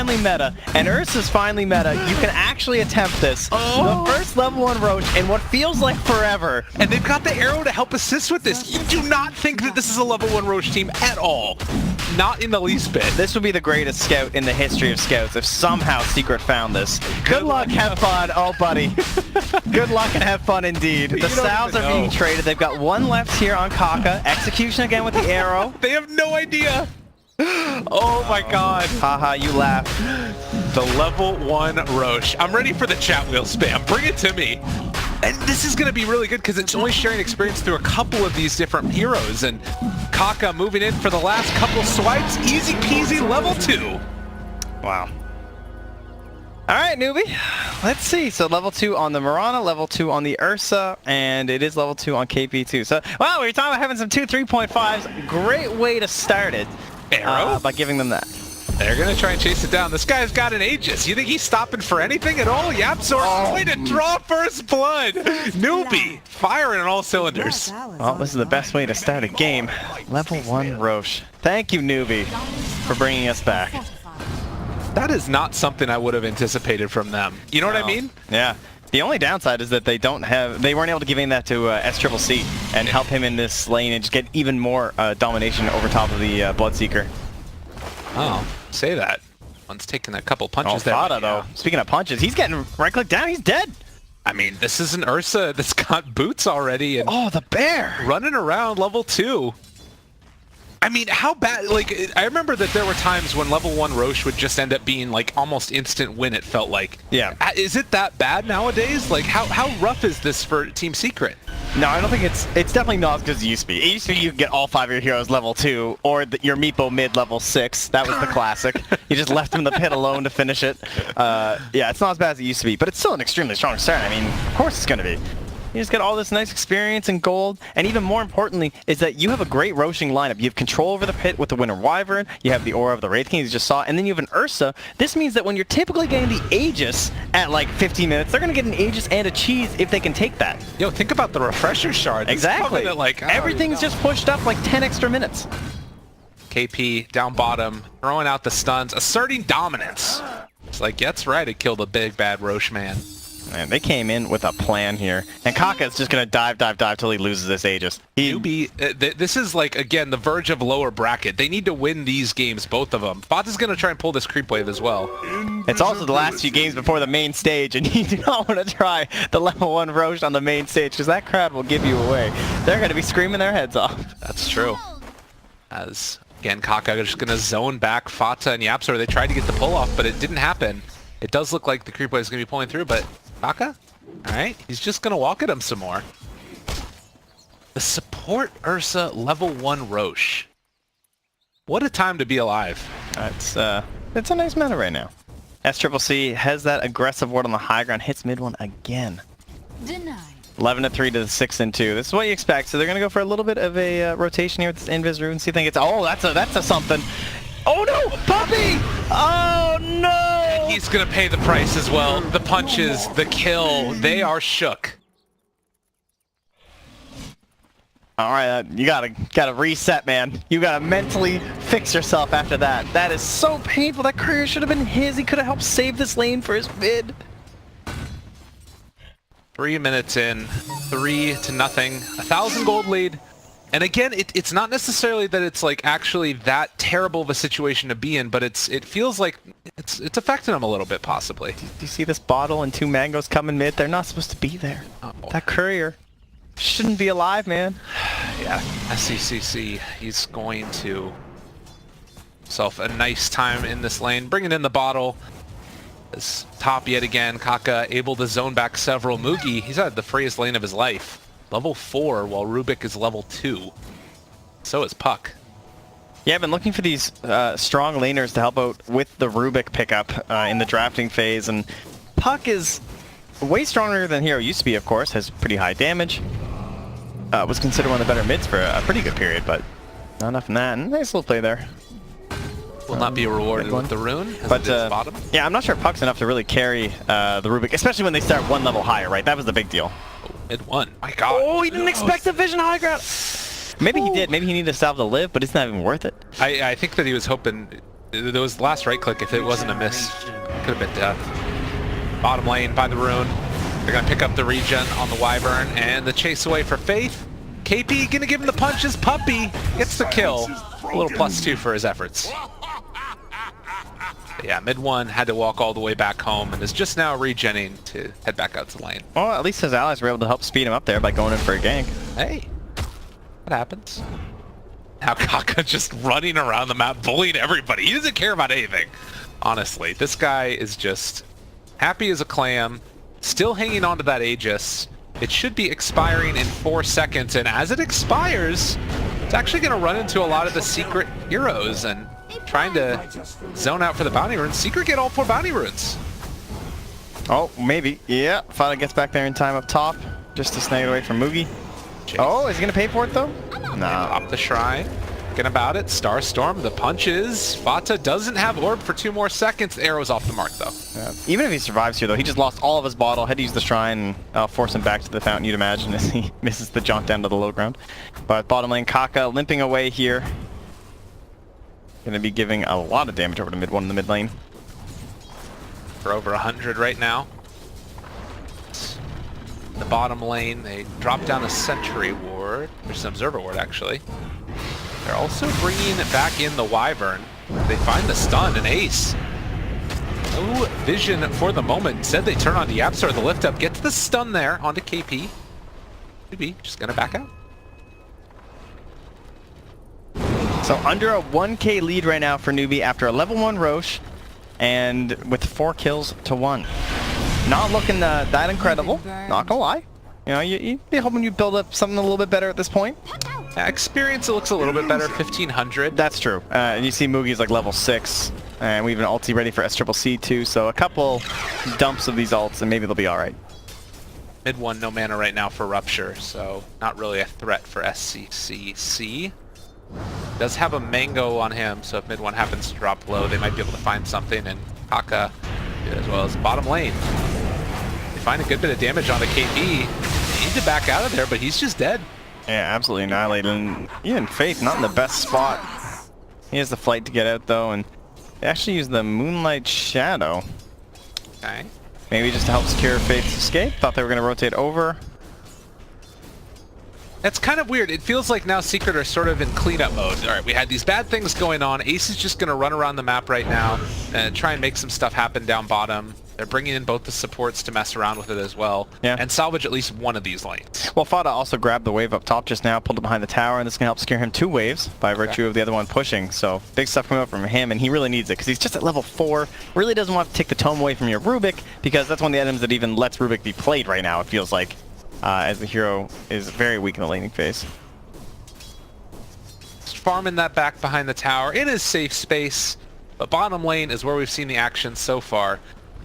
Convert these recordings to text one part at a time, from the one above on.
finally meta, and Ursa's finally meta. You can actually attempt this. The first level 1 Roche in what feels like forever. And they've got the arrow to help assist with this. You do not think that this is a level 1 Roche team at all. Not in the least bit. This would be the greatest scout in the history of scouts if somehow Secret found this. Good luck, have fun. Oh, buddy. Good luck and have fun indeed. The Salves are being traded. They've got one left here on Kaka. Execution again with the arrow. They have no idea. Oh my god. Haha, you laugh. The level 1 Roche. I'm ready for the chat wheel spam. Bring it to me. And this is going to be really good because it's only sharing experience through a couple of these different heroes. And Kaka moving in for the last couple swipes. Easy peasy level 2. Wow. All right, Newbie. Let's see. So level 2 on the Mirana, level 2 on the Ursa, and it is level 2 on KP too. So, wow, we were talking about having some 2 3.5s. Great way to start it. Arrow? By giving them that. They're going to try and chase it down. This guy's got an Aegis. You think he's stopping for anything at all? Yapzor way to draw first blood. Newbee firing on all cylinders. Well, this is the best way to start a game. Level 1 Roche. Thank you, Newbee, for bringing us back. That is not something I would have anticipated from them. You know what I mean? Yeah. The only downside is that they weren't able to give in that to SCCC and help him in this lane and just get even more domination over top of the Bloodseeker. Oh, say that. One's taking a couple punches there. Fada, though. Speaking of punches, he's getting right-click down. He's dead. I mean, this is an Ursa that's got boots already. And oh, the bear. Running around level 2. I mean, how bad, like, I remember that there were times when level 1 Roche would just end up being, like, almost instant win, it felt like. Yeah. Is it that bad nowadays? Like, how rough is this for Team Secret? No, I don't think it's definitely not as good as it used to be. It used to be you could get all 5 of your heroes level 2, or your Meepo mid level 6. That was the classic. You just left him in the pit alone to finish it. Yeah, it's not as bad as it used to be, but it's still an extremely strong start. I mean, of course it's going to be. You just get all this nice experience and gold, and even more importantly is that you have a great Roshing lineup. You have control over the pit with the Winter Wyvern, you have the Aura of the Wraith King, as you just saw, and then you have an Ursa. This means that when you're typically getting the Aegis at like 15 minutes, they're going to get an Aegis and a cheese if they can take that. Yo, think about the refresher shard. Exactly. Like, everything's just pushed up like 10 extra minutes. KP down bottom, throwing out the stuns, asserting dominance. It's like, that's right, it killed a big bad Roche man. Man, they came in with a plan here. And Kaka's just going to dive till he loses this Aegis. Newbee, this is like, again, the verge of lower bracket. They need to win these games, both of them. Fox is going to try and pull this creep wave as well. It's also the last few games before the main stage, and you do not want to try the level 1 Roche on the main stage, because that crowd will give you away. They're going to be screaming their heads off. That's true. As, again, Kaka is just going to zone back Fata and Yapzor. They tried to get the pull-off, but it didn't happen. It does look like the creep wave is going to be pulling through, but Kaka? Alright, he's just going to walk at him some more. The support Ursa level 1 Roche. What a time to be alive. It's a nice meta right now. SCCC has that aggressive ward on the high ground, hits mid one again. Denied. 11-3 to the 6-2. This is what you expect. So they're going to go for a little bit of a rotation here with this Invis rune. See if they get that's a something. Oh no! Puppy! Oh no! He's gonna pay the price as well. The punches, the kill, they are shook. Alright, you gotta reset, man. You gotta mentally fix yourself after that. That is so painful. That career should have been his. He could have helped save this lane for his mid. 3 minutes in, 3-0, 1,000 gold lead. And again, it's not necessarily that it's like actually that terrible of a situation to be in, but it feels like it's affecting them a little bit, possibly. Do you see this bottle and 2 mangoes coming mid? They're not supposed to be there. That courier shouldn't be alive, man. Yeah, SCCC, he's going to himself a nice time in this lane, bringing in the bottle. As top yet again, Kaka able to zone back several. Mugi, he's had the freest lane of his life. Level 4, while Rubik is level 2. So is Puck. Yeah, I've been looking for these strong laners to help out with the Rubik pickup in the drafting phase, and Puck is way stronger than Hero used to be, of course, has pretty high damage. Was considered one of the better mids for a pretty good period, but not enough in that. And nice little play there. Will not be rewarded with the rune, as but it is bottom. Yeah, I'm not sure Puck's enough to really carry the Rubik, especially when they start 1 level higher, right? That was the big deal. Mid 1. My god. Oh, he didn't expect the vision high ground. Maybe he did. Maybe he needed to salve the live, but it's not even worth it. I think that he was hoping There was the last right click. If it wasn't a miss, could have been death. Bottom lane by the rune. They're going to pick up the regen on the Wyvern and the chase away for Faith. KP going to give him the punches. Puppy gets the kill. A little +2 for his efforts. But yeah, mid one had to walk all the way back home and is just now regenning to head back out to lane. Well, at least his allies were able to help speed him up there by going in for a gank. Hey, what happens? Now Kaka just running around the map, bullying everybody. He doesn't care about anything. Honestly, this guy is just happy as a clam, still hanging on to that Aegis. It should be expiring in 4 seconds, and as it expires, it's actually going to run into a lot of the secret heroes and trying to zone out for the bounty runes. Secret get all 4 bounty runes. Oh, maybe. Yeah, Fada gets back there in time up top, just to snag it away from Mugi. Oh, is he going to pay for it, though? No. Pop the shrine. Thinking about it. Starstorm, the punches. Fata doesn't have orb for 2 more seconds. The arrow's off the mark, though. Yeah. Even if he survives here, though, he just lost all of his bottle. Had to use the shrine, and I'll force him back to the fountain, you'd imagine, as he misses the jaunt down to the low ground. But bottom lane, Kaka limping away here. Going to be giving a lot of damage over to mid one in the mid lane. For over 100 right now. The bottom lane, they drop down a sentry ward. There's an observer ward, actually. They're also bringing back in the Wyvern. They find the stun, an ace. No vision for the moment. Instead, they turn on the Yapsor, the lift up, gets the stun there onto KP. Newbee just gonna back out. So under a 1k lead right now for Newbee after a level 1 Roche, and with 4 kills to 1. Not looking that incredible, not gonna lie. You know, you'd be hoping you build up something a little bit better at this point. Experience, it looks a little bit better, 1500. That's true. And you see Mugi's like level 6, and we have an ulti ready for SCCC too, so a couple dumps of these ults and maybe they'll be alright. Mid one, no mana right now for Rupture, so not really a threat for SCCC. Does have a Mango on him, so if mid one happens to drop low, they might be able to find something, and Kaka, as well as bottom lane. They find a good bit of damage on the KP. They need to back out of there, but he's just dead. Yeah, absolutely annihilated. And even Faith, not in the best spot. He has the flight to get out, though, and they actually use the Moonlight Shadow. Okay. Maybe just to help secure Faith's escape. Thought they were going to rotate over. That's kind of weird. It feels like now Secret are sort of in cleanup mode. All right, we had these bad things going on. Ace is just going to run around the map right now and try and make some stuff happen down bottom. They're bringing in both the supports to mess around with it as well, and salvage at least one of these lanes. Well, Fada also grabbed the wave up top just now, pulled it behind the tower, and this can help secure him 2 waves by virtue of the other one pushing. So big stuff coming up from him, and he really needs it because he's just at level 4. Really doesn't want to take the tome away from your Rubik because that's one of the items that even lets Rubik be played right now, it feels like, as the hero is very weak in the laning phase. Just farming that back behind the tower in his safe space, but bottom lane is where we've seen the action so far.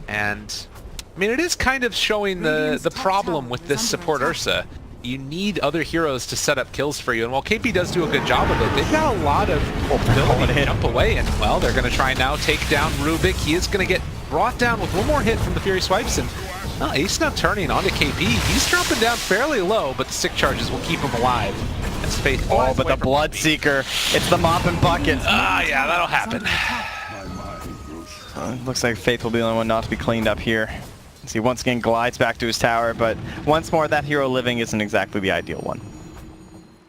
And I mean, it is kind of showing the problem with this support Ursa. You need other heroes to set up kills for you, and while KP does do a good job of it, they've got a lot of ability to jump away, and well, they're going to try now take down Rubik. He is going to get brought down with one more hit from the Fury Swipes, and well, Ace now turning onto KP. He's dropping down fairly low, but the stick charges will keep him alive. As Faith but the Bloodseeker, it's the mop and bucket. Yeah, that'll happen. Looks like Faith will be the only one not to be cleaned up here. As he once again glides back to his tower, but once more that hero living isn't exactly the ideal one.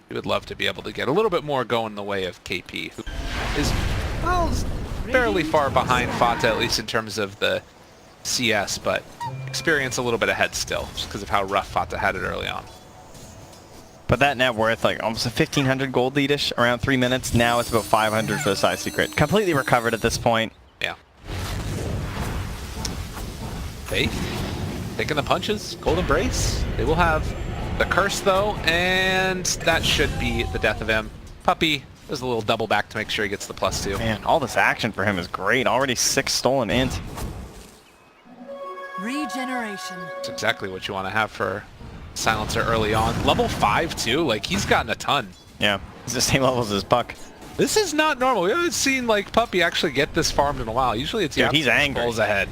We would love to be able to get a little bit more going in the way of KP, who is, well, fairly far behind Fata, at least in terms of the CS, but experience a little bit ahead still, just because of how rough Fata had it early on. But that net worth, like almost a 1,500 gold leadish, around 3 minutes. Now it's about 500 for the side secret. Completely recovered at this point. Yeah. Faith, taking the punches, Cold Embrace. They will have the curse though, and that should be the death of him. Puppy does a little double back to make sure he gets the +2. Man, all this action for him is great. Already 6 stolen int. Regeneration. That's exactly what you want to have for Silencer early on. Level 5 too, like he's gotten a ton. Yeah, he's the same level as his Puck. This is not normal. We haven't seen like Puppy actually get this farmed in a while. Usually it's he's angry. Goals ahead.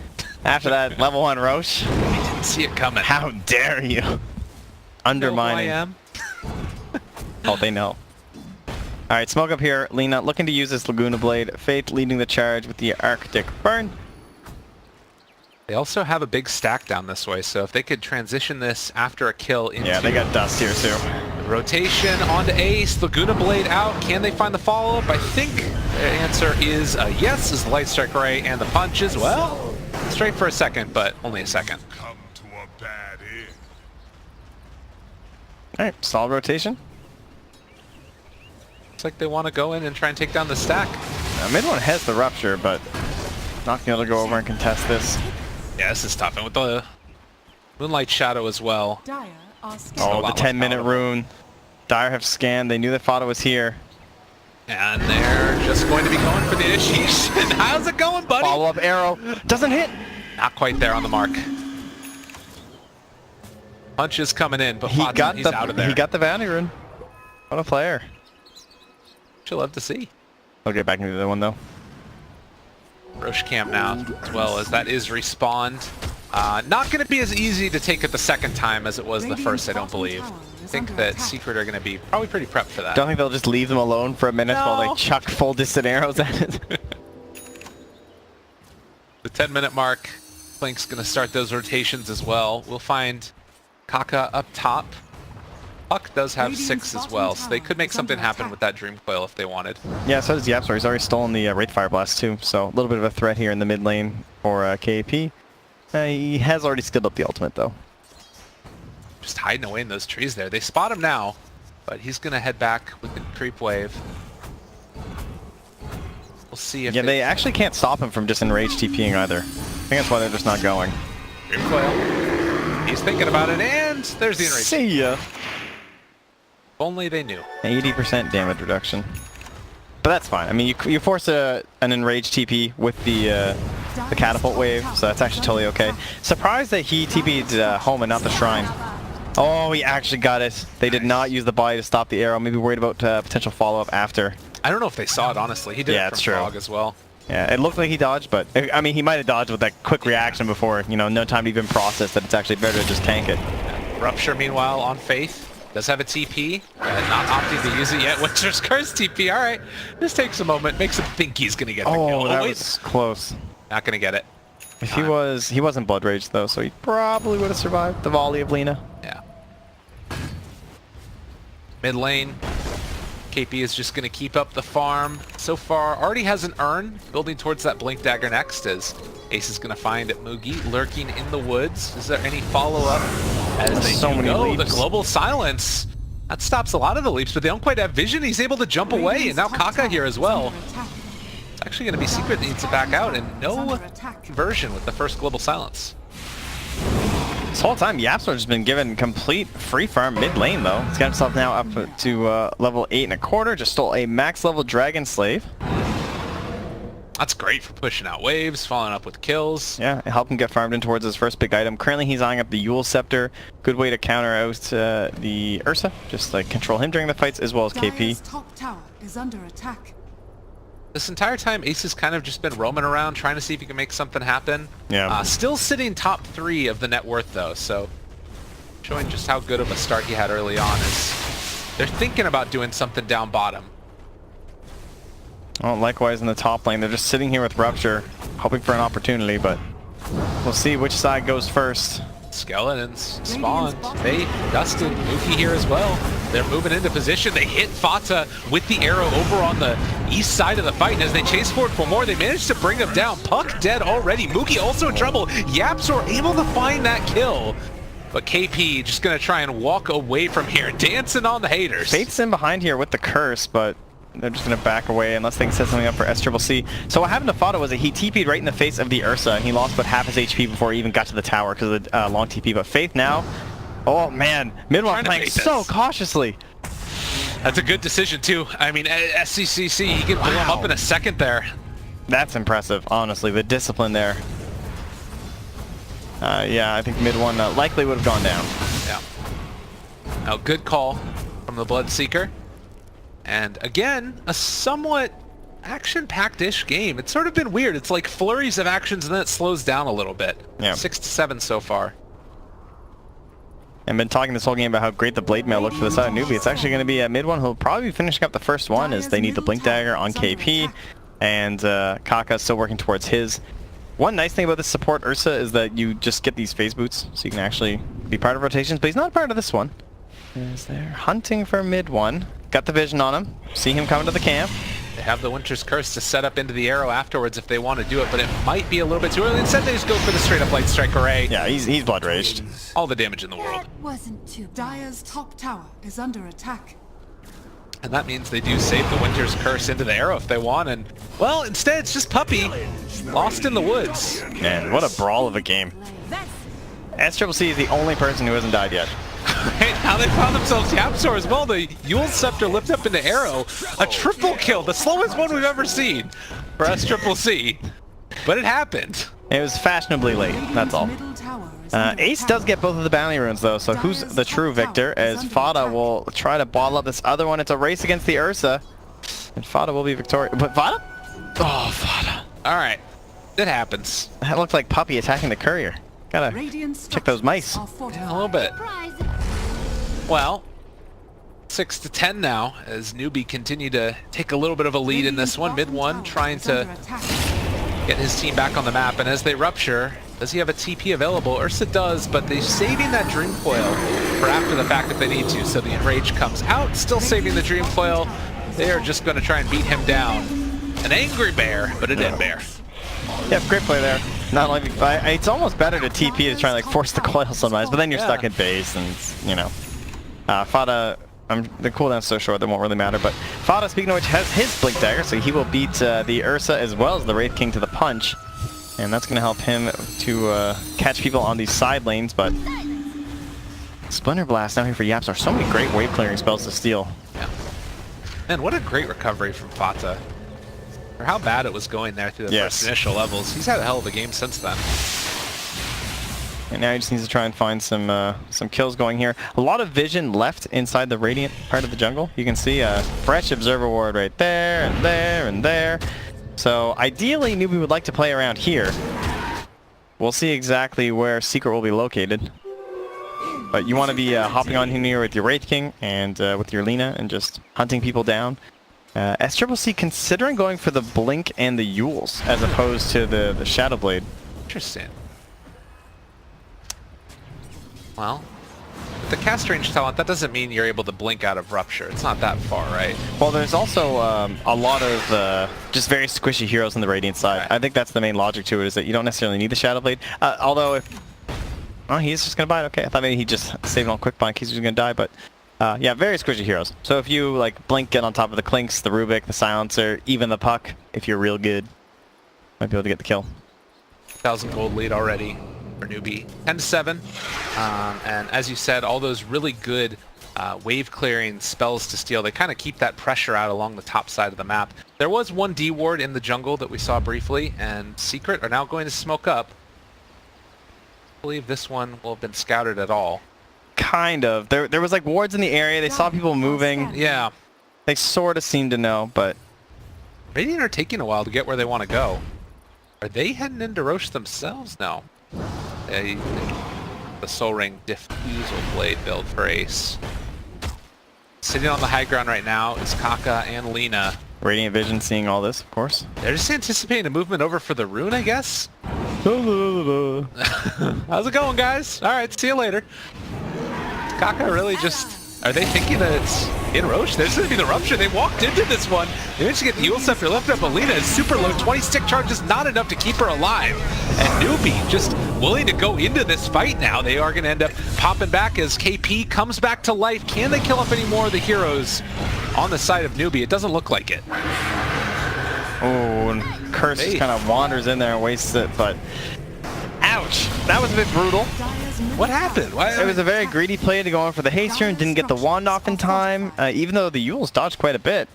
After that level 1 Roche. We didn't see it coming. How dare you? Undermining. I am. Oh, they know. Alright, smoke up here. Lena looking to use this Laguna Blade. Faith leading the charge with the Arctic Burn. They also have a big stack down this way, so if they could transition this after a kill into... Yeah, they got dust here too. Rotation onto Ace, Laguna Blade out. Can they find the follow-up? I think the answer is yes, as the Light Strike Ray and the punches. Well, straight for a second, but only a second. Come to a bad end. Alright, solid rotation. Looks like they want to go in and try and take down the stack. Mid one has the rupture, but not gonna be able to go over and contest this. Yeah, this is tough. And with the Moonlight Shadow as well. Oh, the 10-minute rune. Dire have scanned. They knew that Fata was here. And they're just going to be going for the initiation. How's it going, buddy? Follow-up arrow. Doesn't hit. Not quite there on the mark. Punch is coming in, but he's out of there. He got the bounty rune. What a player. You'll love to see. I'll get back into the other one, though. Roche camp now, as well as that is respawned. Not going to be as easy to take it the second time as it was the first, I don't believe. I think that Secret are going to be probably pretty prepped for that. Don't think they'll just leave them alone for a minute while they chuck full distant arrows at it. The 10-minute mark, Blink's going to start those rotations as well. We'll find Kaka up top. Puck does have 6 as well, so they could make something happen with that Dream Coil if they wanted. Yeah, so does Yapsor. He's already stolen the Wraith Fire Blast too, so a little bit of a threat here in the mid lane for KAP. He has already skilled up the ultimate though. Just hiding away in those trees there. They spot him now, but he's going to head back with the creep wave. We'll see if they actually can't stop him from just enraged TPing either. I think that's why they're just not going. Dream Coil. He's thinking about it, and there's the enrage. See ya. If only they knew. 80% damage reduction. But that's fine. I mean, you force an enraged TP with the catapult wave, so that's actually totally okay. Surprised that he TP'd home and not the shrine. Oh, he actually got it. They did not use the body to stop the arrow. Maybe worried about potential follow-up after. I don't know if they saw it, honestly. He did it from Fog as well. Yeah, it looked like he dodged, but I mean, he might have dodged with that quick reaction before, no time to even process that it's actually better to just tank it. Rupture, meanwhile, on Faith. Does have a TP, not opting to use it yet. Winter's Curse TP, all right. This takes a moment, makes him think he's going to get the kill. Oh, that was close. Not going to get it. If he wasn't Blood Rage, though, so he probably would have survived the volley of Lena. Yeah. Mid lane, KP is just going to keep up the farm. So far, already has an urn, building towards that Blink Dagger next as Ace is going to find Mugi lurking in the woods. Is there any follow-up? As they so many leaps. The Global Silence. That stops a lot of the leaps, but they don't quite have vision. He's able to jump away, and now Kaka here as well. It's actually going to be Secret that needs to back out, and no conversion with the first Global Silence. This whole time, Yapsor has been given complete free farm mid lane, though. He's got himself now up to level 8.25. Just stole a max level Dragon Slave. That's great for pushing out waves, following up with kills. Yeah, help him get farmed in towards his first big item. Currently, he's eyeing up the Yule Scepter. Good way to counter out the Ursa. Just like control him during the fights as well as KP. Top tower is under attack. This entire time, Ace has kind of just been roaming around, trying to see if he can make something happen. Yeah. Still sitting top 3 of the net worth, though, so showing just how good of a start he had early on is they're thinking about doing something down bottom. Well, likewise in the top lane, they're just sitting here with Rupture, hoping for an opportunity, but we'll see which side goes first. Skeletons spawned. They dusted Muki here as well. They're moving into position. They hit Fata with the arrow over on the east side of the fight, and as they chase forward for more, they managed to bring him down. Puck dead already. Muki also in trouble. Yapsor able to find that kill. But KP just going to try and walk away from here, dancing on the haters. Fate's in behind here with the curse, but they're just going to back away unless they can set something up for SCCC. So what happened to Fata was that he TP'd right in the face of the Ursa, and he lost about half his HP before he even got to the tower because of the long TP. But Faith now, oh man, Midwest playing so cautiously. That's a good decision too. I mean, SCCC, you can blow him up in a second there. That's impressive, honestly, the discipline there. Yeah, I think mid one likely would have gone down. Yeah. Now, good call from the Bloodseeker. And again, a somewhat action-packed-ish game. It's sort of been weird. It's like flurries of actions and then it slows down a little bit. Yeah. 6 to 7 so far. and been talking this whole game about how great the blade mail looked for the side of Newbee. It's actually going to be a mid one who'll probably be finishing up the first one as they need the blink dagger on KP, and Kaka's still working towards his. One nice thing about this support Ursa is that you just get these phase boots, so you can actually be part of rotations, but he's not part of this one. Is there hunting for mid one? Got the vision on him. See him coming to the camp. They have the Winter's Curse to set up into the arrow afterwards if they want to do it, but it might be a little bit too early. Instead, they just go for the straight-up Light Strike Array. Yeah, he's blood raged. All the damage in the world. That wasn't too. Dire's top tower is under attack. And that means they do save the Winter's Curse into the arrow if they want, and, well, instead it's just Puppey, lost in the woods. Man, what a brawl of a game. SCCC is the only person who hasn't died yet. Right now they found themselves Yapzor as well. The Yule Scepter lift up into arrow. A triple kill, the slowest one we've ever seen for SCCC. But it happened. It was fashionably late, that's all. Ace does get both of the bounty runes though, so who's the true victor? As Fada will try to bottle up this other one. It's a race against the Ursa. And Fada will be victorious. But Fada? Oh, Fada. Alright, it happens. That looked like Puppey attacking the courier. Gotta check those mice. Yeah, a little bit. Well, 6-10 now as Newbee continue to take a little bit of a lead in this one. Mid one trying to get his team back on the map, and as they rupture, does he have a TP available? Ursa does, but they're saving that Dream Coil for after the fact if they need to. So the Enrage comes out, still saving the Dream Coil. They are just going to try and beat him down. An angry bear, but a dead bear. Yeah, great play there. Not only it's almost better to TP to try and like force the coil sometimes, but then you're stuck at base, and you know. Fada, the cooldown's so short that won't really matter, but Fada, speaking of which, has his Blink Dagger, so he will beat the Ursa as well as the Wraith King to the punch, and that's going to help him to catch people on these side lanes, but Splinter Blast now here for Yapzor. So many great wave clearing spells to steal. Yeah. Man, what a great recovery from Fata. For how bad it was going there through the first initial levels. He's had a hell of a game since then. And now he just needs to try and find some kills going here. A lot of vision left inside the Radiant part of the jungle. You can see a fresh Observer Ward right there, and there, and there. So ideally, Newbee would like to play around here. We'll see exactly where Secret will be located. But you want to be hopping on here with your Wraith King and with your Lina and just hunting people down. SCCC considering going for the Blink and the Yules as opposed to the Shadow Blade. Interesting. Well, with the cast range talent, that doesn't mean you're able to blink out of Rupture. It's not that far, right? Well, there's also a lot of just very squishy heroes on the Radiant side. Right. I think that's the main logic to it, is that you don't necessarily need the Shadow Blade. Although if... Oh, he's just going to buy it? Okay, I thought maybe he'd just save it on quick buy in case he was going to die, but... yeah, very squishy heroes. So if you like Blink, get on top of the Clinks, the Rubik, the Silencer, even the Puck, if you're real good, might be able to get the kill. 1,000 gold lead already for Newbee. 10-7. And as you said, all those really good wave clearing spells to steal, they kind of keep that pressure out along the top side of the map. There was one D ward in the jungle that we saw briefly, and Secret are now going to smoke up. I believe this one will have been scouted at all. Kind of. There was like wards in the area. They saw people moving. Yeah. They sort of seemed to know, but... Radiant are taking a while to get where they want to go. Are they heading into Roche themselves? No. The Soul Ring Diffusal Blade build for Ace. Sitting on the high ground right now is Kaka and Lina. Radiant Vision seeing all this, of course. They're just anticipating a movement over for the rune, I guess? How's it going, guys? Alright, see you later. Kaka really just... Are they thinking that it's in Roche? There's going to be the Rupture. They walked into this one. They managed to get the Yule Scepter left up. Alina is super low. 20 stick charge is not enough to keep her alive. And Newbee just willing to go into this fight now. They are going to end up popping back as KP comes back to life. Can they kill off any more of the heroes on the side of Newbee? It doesn't look like it. Oh, and Curse just kind of wanders in there and wastes it, but... Ouch! That was a bit brutal. What happened? It was a very greedy play to go on for the haste rune, didn't get the wand off in time, even though the Yules dodged quite a bit.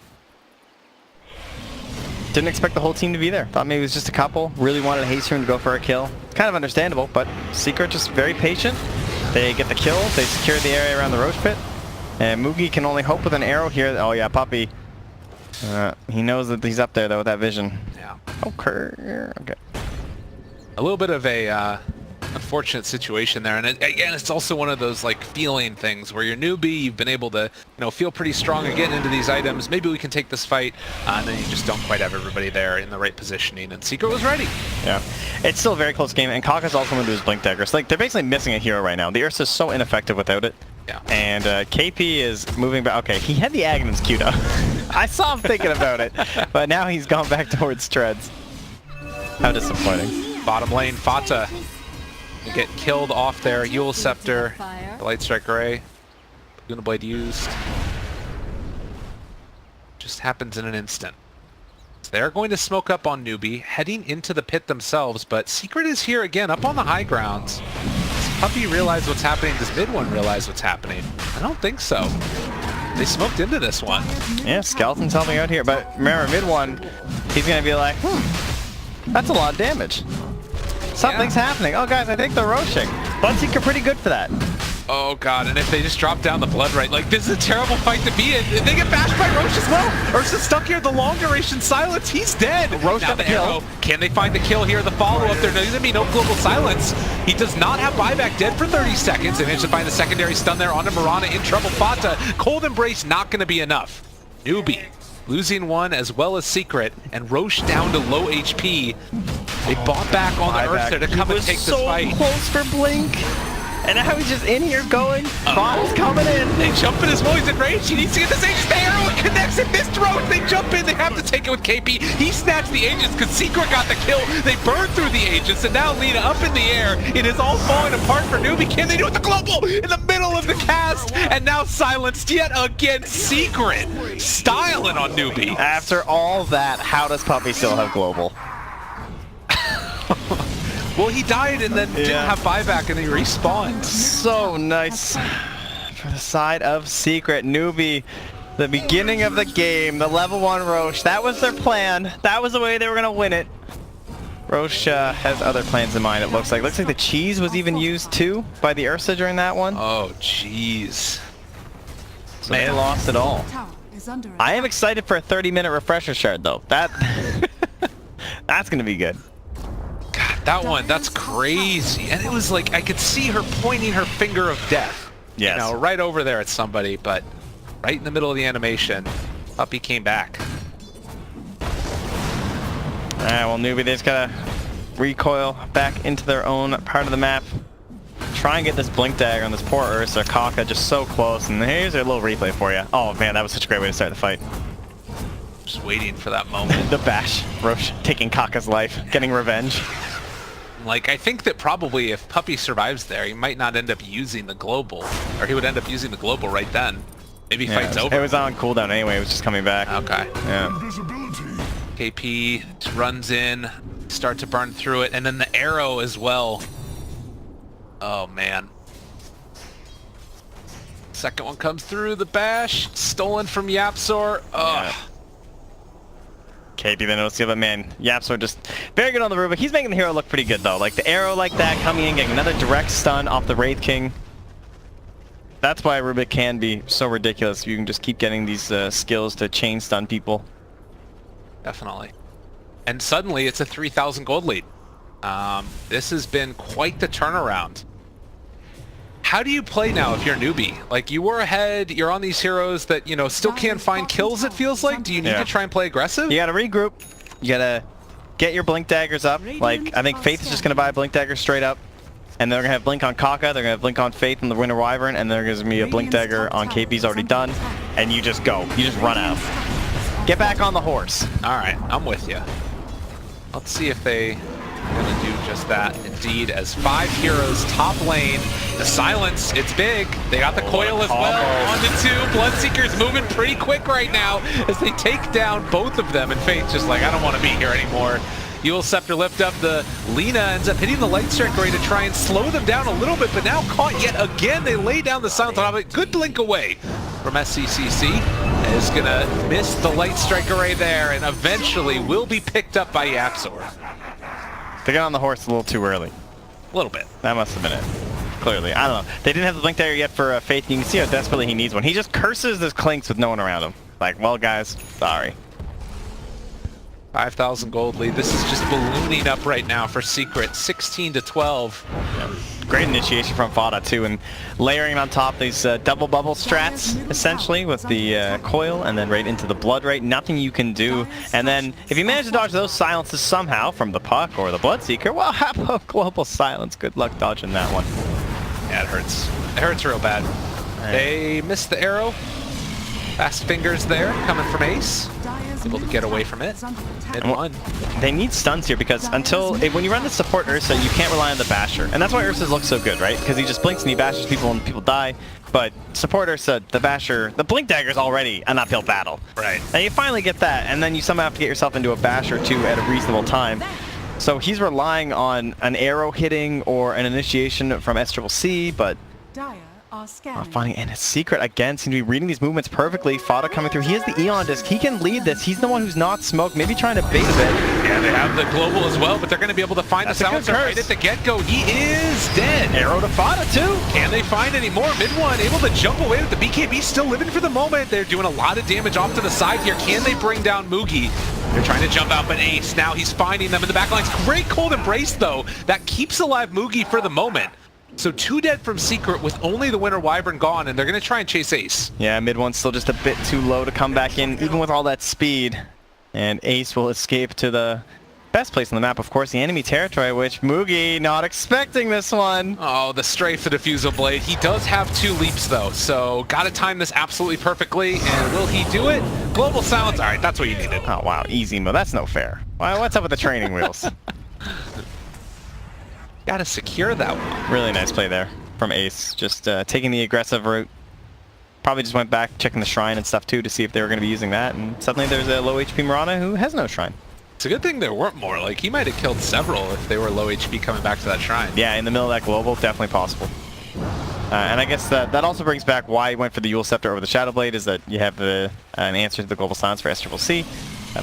Didn't expect the whole team to be there. Thought maybe it was just a couple. Really wanted a haste rune to go for a kill. Kind of understandable, but Secret just very patient. They get the kill, they secure the area around the Roche pit. And Mugi can only hope with an arrow here. Oh yeah, Puppey. He knows that he's up there though with that vision. Yeah. Okay. A little bit of a unfortunate situation there, and again, it's also one of those like feeling things where you're newbie, you've been able to feel pretty strong and get into these items. Maybe we can take this fight, and then you just don't quite have everybody there in the right positioning. And Secret was ready. Yeah, it's still a very close game, and Kaka's also going to do his Blink Daggers. Like they're basically missing a hero right now. The Ursa's so ineffective without it. Yeah. And KP is moving back. Okay, he had the Aghanims queued up. I saw him thinking about it, but now he's gone back towards Treads. How disappointing. Bottom lane, Fata will get killed off there. Yule Scepter, the Light Strike Array, Luna Blade used. Just happens in an instant. So they're going to smoke up on Newbee, heading into the pit themselves, but Secret is here again, up on the high grounds. Does Puppy realize what's happening? Does Mid One realize what's happening? I don't think so. They smoked into this one. Yeah, Skeleton's helping out here, but remember, Mid One, he's going to be like, that's a lot of damage. Something's happening. Oh, guys, I think they're roaching. Bloodseeker pretty good for that. Oh, God, and if they just drop down the Blood Right, like, this is a terrible fight to be in. They get bashed by Roche as well. Ursa's stuck here, the long duration silence. He's dead. Roche now got the the kill. arrow. Can they find the kill here? The follow-up, there's going to be no global silence. He does not have buyback, dead for 30 seconds. They managed to find the secondary stun there onto Mirana in trouble. Fata, Cold Embrace, not going to be enough. Newbee losing one as well as Secret, and Roche down to low HP. They bought back on the Ursa to come and take this fight. So close for Blink. And now he's just in here going. Bottle's coming in. They jump in as well. He's in range. He needs to get this Aegis. The arrow connects and missed Roche. They jump in. They have to take it with KP. He snatched the Aegis because Secret got the kill. They burned through the Aegis, and now Lina up in the air. It is all falling apart for Newbee. Can they do it? The global in the middle of the cast, and now silenced yet again. Secret styling on Newbee. After all that, how does Puppy still have global? Well, he died and then didn't have buyback, and he respawned. So nice for the side of Secret. Newbee, the beginning of the game, the level 1 Roche. That was their plan. That was the way they were going to win it. Roche has other plans in mind, it looks like. Looks like the cheese was even used too by the Ursa during that one. Oh, jeez. So they lost it all. I am excited for a 30-minute refresher shard, though. That's going to be good. God, that one, that's crazy. And it was like, I could see her pointing her finger of death. Yes. You know, right over there at somebody, but right in the middle of the animation, Puppy came back. Alright, well, Newbee, they just gotta recoil back into their own part of the map. Try and get this Blink Dagger on this poor Ursa. Kaka just so close, and here's a little replay for you. Oh man, that was such a great way to start the fight. Just waiting for that moment. The bash. Roche taking Kaka's life, getting revenge. Like, I think that probably if Puppy survives there, he might not end up using the global. Or he would end up using the global right then. Maybe fight's over. It was on cooldown anyway, it was just coming back. Okay. Yeah. KP runs in, start to burn through it, and then the arrow as well. Oh, man. Second one comes through, the bash, stolen from Yapzor. Ugh. Yeah. KP then it'll see, but man, Yapzor just very good on the Rubik. He's making the hero look pretty good though. Like the arrow like that coming in, getting another direct stun off the Wraith King. That's why Rubik can be so ridiculous. You can just keep getting these skills to chain stun people. Definitely. And suddenly it's a 3,000 gold lead. This has been quite the turnaround. How do you play now if you're Newbee? Like, you were ahead, you're on these heroes that, you know, still can't find kills, it feels like. Do you need to try and play aggressive? You gotta regroup. You gotta get your Blink Daggers up. Like, I think Faith is just gonna buy Blink Dagger straight up. And they're gonna have Blink on Kaka, they're gonna have Blink on Faith and the Winter Wyvern, and there's gonna be a Blink Dagger on KP's already done. And you just go. You just run out. Get back on the horse. Alright, I'm with you. Let's see if they are gonna do just that. Indeed, as 5 heroes top lane. The silence, it's big. They got the coil as well. On to 2. Bloodseeker's moving pretty quick right now as they take down both of them. And Faith's just like, I don't want to be here anymore. Yule Scepter lift up. The Lina ends up hitting the Light Strike Array to try and slow them down a little bit, but now caught yet again. They lay down the silence on top of it. Good blink away from SCCC. Is gonna miss the Light Strike Array there, and eventually will be picked up by Yapzor. They got on the horse a little too early. A little bit. That must have been it. Clearly. I don't know. They didn't have the Blink Dagger yet for Faith. You can see how desperately he needs one. He just curses his clinks with no one around him. Like, well, guys, sorry. 5,000 gold lead. This is just ballooning up right now for Secret. 16 to 12. Great initiation from Fada too, and layering on top these double bubble strats, essentially, with the coil, and then right into the blood rate. Nothing you can do. And then, if you manage to dodge those silences somehow from the puck or the Bloodseeker, well, how about global silence? Good luck dodging that one. Yeah, it hurts. It hurts real bad. They missed the arrow. Fast fingers there, coming from Ace. Able to get away from it. Mid one. They need stuns here because when you run the support Ursa, you can't rely on the Basher. And that's why Ursa's look so good, right? Because he just blinks and he bashes people and people die. But support Ursa, the Basher, the Blink Dagger's already an uphill battle. Right. And you finally get that, and then you somehow have to get yourself into a Bash or two at a reasonable time. So he's relying on an arrow hitting or an initiation from SCC, but Dire are scanning. finding, and his Secret again seems to be reading these movements perfectly. Fada coming through. He has the Eon Disc. He can lead this. He's the one who's not smoked. Maybe trying to bait a bit. Yeah, they have the global as well, but they're going to be able to find the silencer right at the get-go. He is dead. Arrow to Fada too. Can they find any more? Mid one, able to jump away with the BKB, still living for the moment. They're doing a lot of damage off to the side here. Can they bring down Mugi? They're trying to jump out, but Ace, now he's finding them in the back lines. Great cold embrace, though. That keeps alive Mugi for the moment. So 2 dead from Secret with only the Winter Wyvern gone, and they're going to try and chase Ace. Yeah, mid one's still just a bit too low to come back in, even with all that speed. And Ace will escape to the best place on the map, of course, the enemy territory, which Mugi not expecting this one. Oh, the strafe, the Diffusal Blade. He does have 2 leaps, though, so got to time this absolutely perfectly. And will he do it? Global silence. All right, that's what you needed. Oh, wow, easy mode. That's no fair. Well, what's up with the training wheels? Got to secure that one. Really nice play there from Ace, just taking the aggressive route. Probably just went back, checking the shrine and stuff too to see if they were going to be using that, and suddenly there's a low HP Mirana who has no shrine. It's a good thing there weren't more. Like, he might have killed several if they were low HP coming back to that shrine. Yeah, in the middle of that global, definitely possible. And I guess that also brings back why he went for the Eul Scepter over the Shadow Blade, is that you have an answer to the global silence for SCC,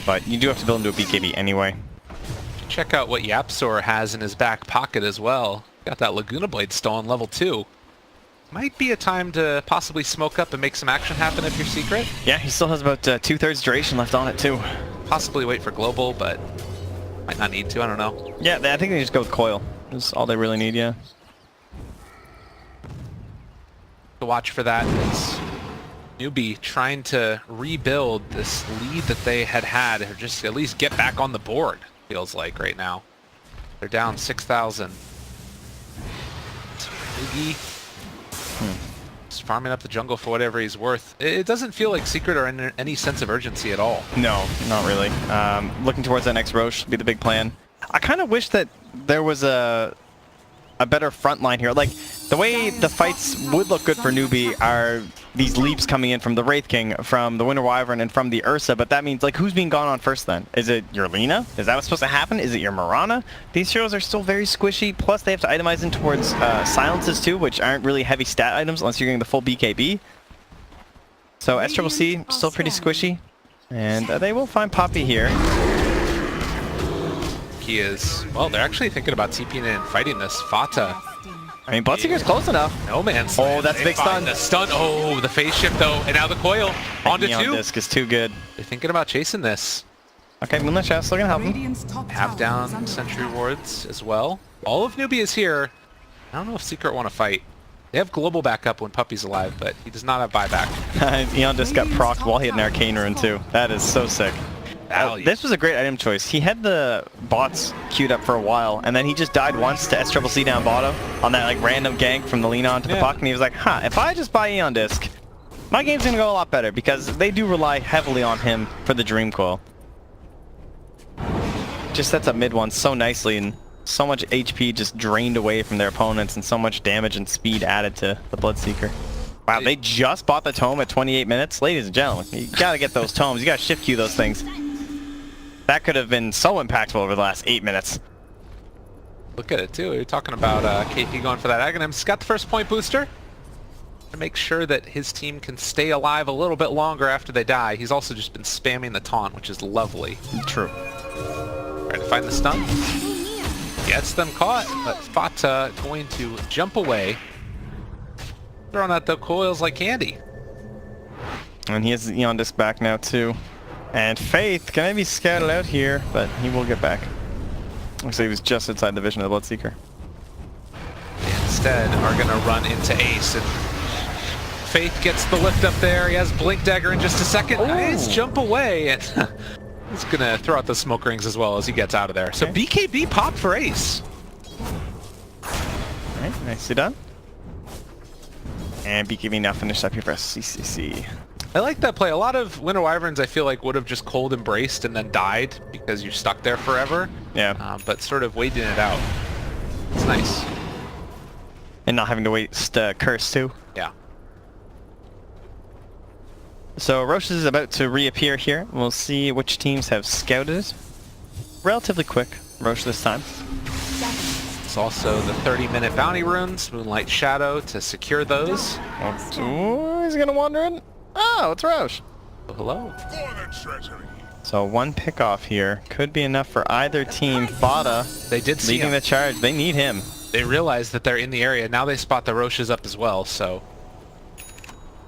but you do have to build into a BKB anyway. Check out what Yapsor has in his back pocket as well. Got that Laguna Blade still on level 2. Might be a time to possibly smoke up and make some action happen if you're Secret. Yeah, he still has about 2/3 duration left on it too. Possibly wait for global, but might not need to, I don't know. Yeah, I think they just go with Coil. That's all they really need, yeah. To watch for that is Newbee trying to rebuild this lead that they had, or just at least get back on the board, feels like right now. They're down 6,000. Newbee just farming up the jungle for whatever he's worth. It doesn't feel like Secret are in any sense of urgency at all. No, not really. Looking towards that next Roche would be the big plan. I kind of wish that there was a better front line here. Like, the way the fights would look good for Newbee are these leaps coming in from the Wraith King, from the Winter Wyvern, and from the Ursa, but that means, like, who's being gone on first then? Is it your Lina? Is that what's supposed to happen? Is it your Mirana? These heroes are still very squishy, plus they have to itemize in towards silences too, which aren't really heavy stat items unless you're getting the full BKB. So SCC, still pretty squishy, and they will find Poppy here. He is, well, they're actually thinking about TPing in and fighting this. Fata. I mean, Bloodseeker's close enough. No man's Oh, that's a big stun. The stun. Oh, the phase shift though, and now the coil. On to Neon 2. Disc is too good. They're thinking about chasing this. Okay, Moonlight Shadow still gonna help him. Radiant's top Have tower is down under sentry attack. wards as well. All of Newbee is here. I don't know if Secret want to fight. They have global backup when Puppy's alive, but he does not have buyback. Neon Disc got procced while he had an Arcane Rune too. That is so sick. Value. This was a great item choice. He had the bots queued up for a while, and then he just died once to SCC down bottom on that like random gank from the Lina onto the puck, and he was like, huh, if I just buy Eon Disc, my game's gonna go a lot better, because they do rely heavily on him for the Dream Coil. Just sets up mid one so nicely, and so much HP just drained away from their opponents, and so much damage and speed added to the Bloodseeker. Wow, they just bought the tome at 28 minutes. Ladies and gentlemen, you gotta get those tomes. You gotta shift queue those things. That could have been so impactful over the last 8 minutes. Look at it too. You're talking about KP going for that Aghanim. He's got the first point booster to make sure that his team can stay alive a little bit longer after they die. He's also just been spamming the taunt, which is lovely. True. Trying to find the stun. Gets them caught, but Fata going to jump away. Throwing out the coils like candy. And he has the Eon Disc back now too. And Faith can maybe scout it out here, but he will get back. Looks like he was just inside the vision of the Bloodseeker. Instead are going to run into Ace, and Faith gets the lift up there. He has Blink Dagger in just a second. Nice jump away, and he's going to throw out the smoke rings as well as he gets out of there. So BKB pop for Ace. Alright, nicely done. And BKB now finished up here for CCC. I like that play. A lot of Winter Wyverns I feel like would have just cold embraced and then died because you're stuck there forever. Yeah. But sort of waiting it out. It's nice. And not having to waste Curse too. Yeah. So Roche is about to reappear here. We'll see which teams have scouted. Relatively quick, Roche this time. It's also the 30-minute bounty runes, Moonlight Shadow, to secure those. Oh, he's gonna wander in. Oh, it's Roche. Oh, hello. For the treasury. So one pickoff here could be enough for either team. Fada They did see leading him. the charge. They need him. They realize that they're in the area. Now they spot the Roches up as well, so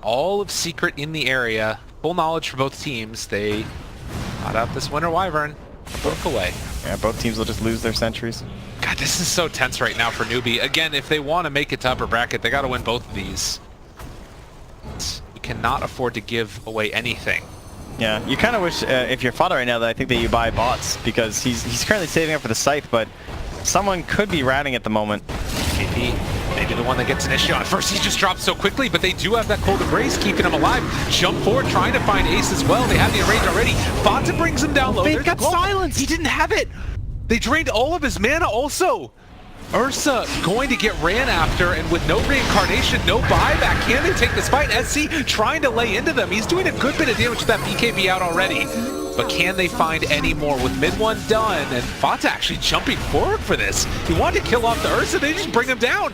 all of Secret in the area. Full knowledge for both teams. They got out this Winter Wyvern. Broke away. Yeah, both teams will just lose their sentries. God, this is so tense right now for Newbee. Again, if they want to make it to upper bracket, they got to win both of these. You cannot afford to give away anything. Yeah, you kind of wish, if you're Fada right now, that I think that you buy bots, because he's currently saving up for the Scythe, but someone could be ratting at the moment. KP, maybe the one that gets an issue on first. He just dropped so quickly, but they do have that cold embrace keeping him alive. Jump forward, trying to find Ace as well. They have the range already. Fata brings him down low. They've got silence. He didn't have it. They drained all of his mana also. Ursa going to get ran after, and with no reincarnation, no buyback, can they take this fight? SC trying to lay into them. He's doing a good bit of damage with that BKB out already. But can they find any more with mid one done? And Fata actually jumping forward for this. He wanted to kill off the Ursa, they just bring him down.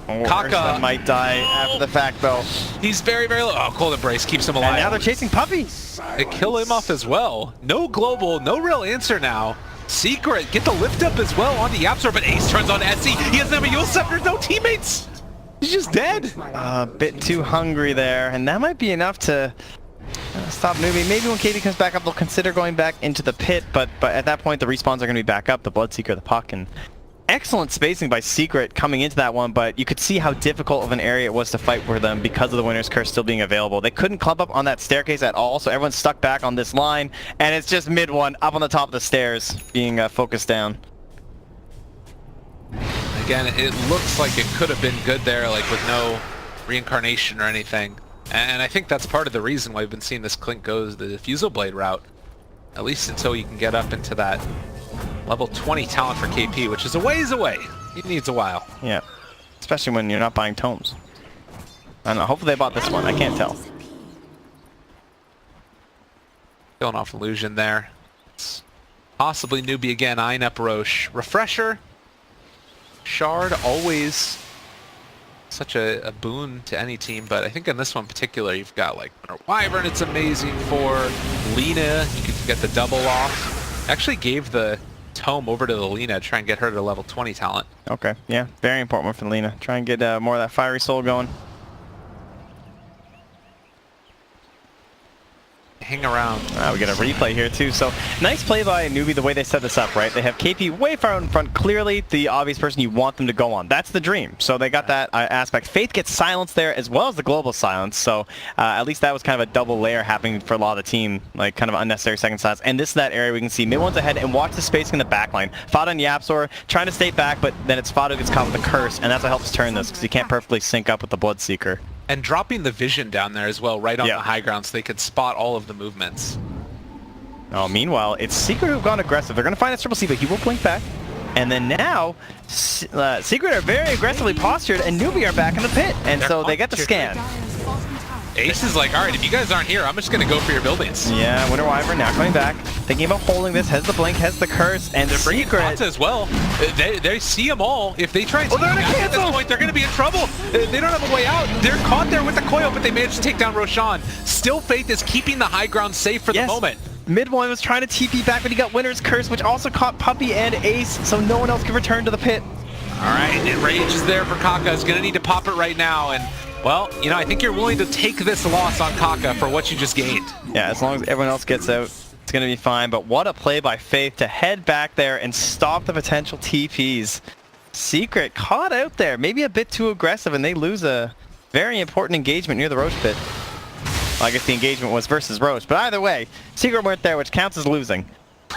Oh, Kaka Ursa might die after the fact, though. He's very, very low. Oh, Cold Embrace keeps him alive. And now they're chasing Puppy. They kill him off as well. No global, no real answer now. Secret, get the lift up as well onto Yapsor, but Ace turns on SC. He has never Yule Scepter, no teammates. He's just dead. A bit too hungry there, and that might be enough to stop Newbee. Maybe when KD comes back up, they'll consider going back into the pit, but at that point, the respawns are going to be back up, the Bloodseeker, the Puck, and excellent spacing by Secret coming into that one, but you could see how difficult of an area it was to fight for them because of the Winter's Curse still being available. They couldn't clump up on that staircase at all, so everyone's stuck back on this line, and it's just mid one up on the top of the stairs being focused down. Again, it looks like it could have been good there, like with no reincarnation or anything. And I think that's part of the reason why we've been seeing this Clink go the Diffusal Blade route. At least until you can get up into that level 20 talent for KP, which is a ways away. He needs a while. Yeah, especially when you're not buying tomes. I don't know, hopefully they bought this one, I can't tell. Killing off Illusion there. It's possibly Newbee again, eyeing up Roche. Refresher. Shard, always such a boon to any team, but I think in this one in particular, you've got like Wyvern, it's amazing for Lina. You can get the double off. Actually gave the tome over to the Lina to try and get her to level 20 talent. Okay, yeah, very important one for Lina. Try and get more of that fiery soul going. Hang around. We get a replay here too. So nice play by Newbee the way they set this up, right? They have KP way far out in front, clearly the obvious person you want them to go on. That's the dream. So they got that aspect. Faith gets silence there as well as the global silence. So at least that was kind of a double layer happening for a lot of the team, like kind of unnecessary second silence. And this is that area we can see mid one's ahead and watch the spacing in the back line. Fada and Yapsor trying to stay back, but then it's Fada who gets caught with the curse, and that's what helps turn this because you can't perfectly sync up with the Bloodseeker. And dropping the vision down there as well, right on the high ground, so they could spot all of the movements. Oh, meanwhile, it's Secret who've gone aggressive. They're going to find a Triple C, but he will blink back. And then now, Secret are very aggressively postured, and Newbee are back in the pit. And so they get the scan. Ace is like, all right, if you guys aren't here, I'm just going to go for your buildings. Yeah, Winter Wyvern now coming back. Thinking about holding this, has the blink, has the curse, and they're bringing Secret as well. They see them all. If they try and they're gonna at this cancel. point, they're going to be in trouble. They don't have a way out. They're caught there with the coil, but they managed to take down Roshan. Still, Faith is keeping the high ground safe for the moment. Mid one was trying to TP back, but he got Winter's Curse, which also caught Puppy and Ace, so no one else can return to the pit. All right, and Rage is there for Kaka. Is going to need to pop it right now, and Well, you know, I think you're willing to take this loss on Kaka for what you just gained. Yeah, as long as everyone else gets out, it's going to be fine. But what a play by Faith to head back there and stop the potential TPs. Secret caught out there, maybe a bit too aggressive, and they lose a very important engagement near the Roche pit. Well, I guess the engagement was versus Roche, but either way, Secret weren't there, which counts as losing.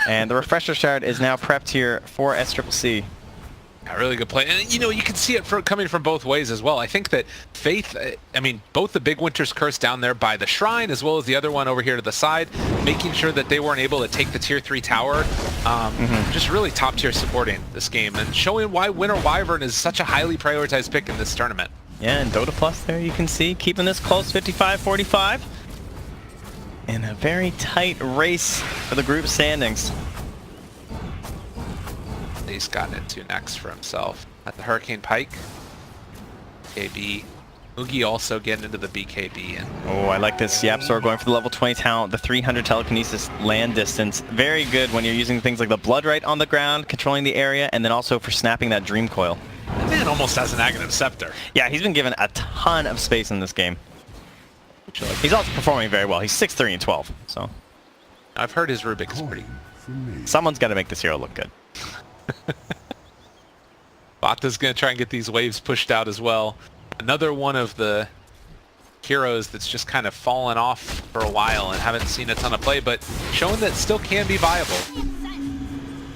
And the Refresher Shard is now prepped here for SCCC. A really good play. And, you know, you can see it coming from both ways as well. I think that Faith, I mean, both the big Winter's Curse down there by the shrine, as well as the other one over here to the side, making sure that they weren't able to take the tier 3 tower. Just really top tier supporting this game and showing why Winter Wyvern is such a highly prioritized pick in this tournament. Yeah, and Dota Plus there you can see, keeping this close, 55-45. In a very tight race for the group standings. He's gotten into next for himself. At the Hurricane Pike, KB. Oogie also getting into the BKB. And Oh, I like this Yapzor going for the level 20 talent, the 300 telekinesis land distance. Very good when you're using things like the Blood Right on the ground, controlling the area, and then also for snapping that Dream Coil. that man almost has an Aghanim Scepter. Yeah, he's been given a ton of space in this game. He's also performing very well. He's 6'3" and 12, so I've heard his Rubik is pretty. someone's got to make this hero look good. Bata's going to try and get these waves pushed out as well. Another one of the heroes that's just kind of fallen off for a while and haven't seen a ton of play, but showing that still can be viable.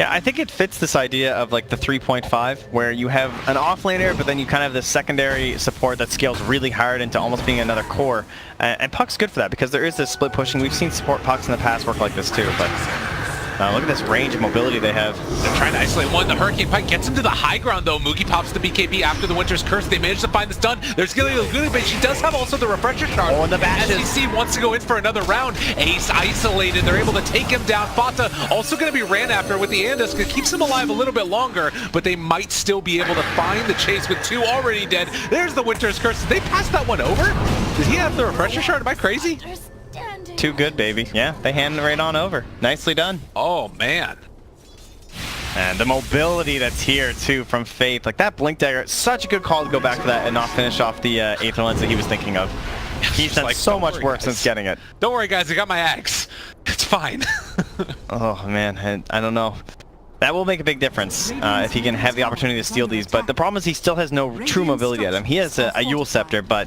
Yeah, I think it fits this idea of like the 3.5, where you have an offlaner, but then you kind of have this secondary support that scales really hard into almost being another core. And Puck's good for that because there is this split pushing. We've seen support Pucks in the past work like this too, but look at this range and mobility they have. They're trying to isolate one. The Hurricane Pike gets him to the high ground, though. Moogie pops the BKB after the Winter's Curse. They manage to find the stun. There's going to be a good bit. She does have also the Refresher Shard. Oh, and the bashes. SEC wants to go in for another round. Ace isolated. They're able to take him down. Fata also going to be ran after with the Andus. Keeps him alive a little bit longer, but they might still be able to find the chase with two already dead. There's the Winter's Curse. Did they pass that one over? Did he have the Refresher Shard? Am I crazy? Too good, baby. Yeah, they hand it right on over. Nicely done. Oh, man. And the mobility that's here, too, from Faith. Like, that Blink Dagger, such a good call to go back to that and not finish off the Aether Lens that he was thinking of. He's done like, so don't much worry, work guys. since getting it. Don't worry, guys. I got my axe. It's fine. Oh, man. I don't know. That will make a big difference if he can have the opportunity to steal these. But the problem is he still has no true mobility at him. He has a Yule Scepter, but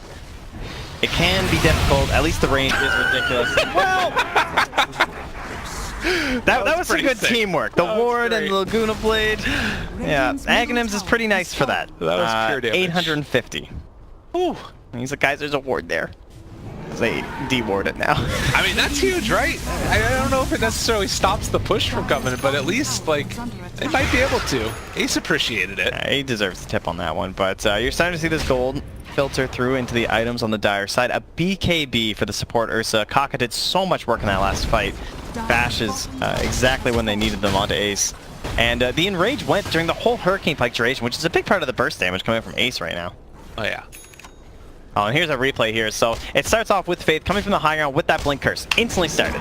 it can be difficult. At least the range is ridiculous. Well, that was some good sick. teamwork. The That was Ward great. and the Laguna Blade. Yeah, Aghanims is pretty nice for that. That was pure damage. 850. Ooh, he's like, guys, there's a ward there. They de-ward it now. I mean, that's huge, right? I don't know if it necessarily stops the push from coming, but at least, like, they might be able to. Ace appreciated it. He deserves a tip on that one, but you're starting to see this gold filter through into the items on the Dire side. A BKB for the support Ursa. Kaka did so much work in that last fight. Bashes exactly when they needed them onto Ace. And the Enrage went during the whole Hurricane Pike duration, which is a big part of the burst damage coming from Ace right now. Oh, yeah. Oh, and here's a replay here. So it starts off with Faith coming from the high ground with that Blink Curse. Instantly started.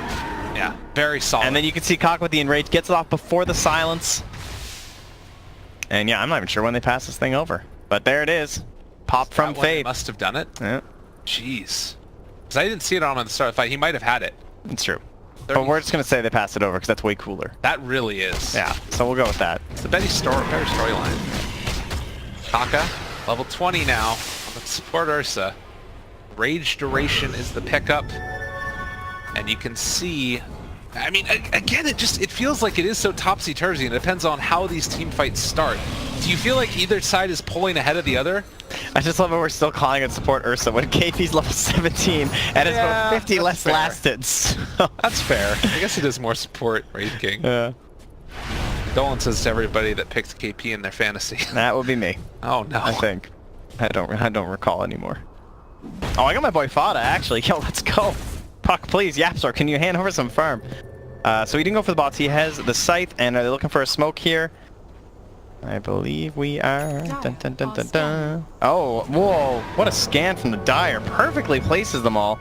Yeah, very solid. And then you can see Kaka with the Enrage gets it off before the silence. And yeah, I'm not even sure when they pass this thing over. But there it is. Pop from That one Faith. must have done it. Yeah, Jeez. Because I didn't see it on him at the start of the fight. He might have had it. it's true. But we're just going to say they passed it over because that's way cooler. That really is. Yeah, so we'll go with that. It's the better storyline. Kaka, level 20 now. On the support Ursa. Rage duration is the pickup. And you can see... I mean, again, it feels like it is so topsy-turvy, and it depends on how these team fights start. Do you feel like either side is pulling ahead of the other? I just love how we're still calling it support Ursa when KP's level 17 and it's about 50 that's less fair. lasted. So. That's fair. I guess it is more support, Wraith King. Yeah, Condolences to everybody that picked KP in their fantasy. that would be me, Oh, no. I think. I don't recall anymore. Oh, I got my boy Fada, actually. Yo, let's go. Puck, please, Yapzor, can you hand over some farm? So he didn't go for the bots. He has the Scythe, and are they looking for a smoke here? I believe we are. Dun, dun, dun, dun, dun. Oh, whoa. What a scan from the Dire. Perfectly places them all.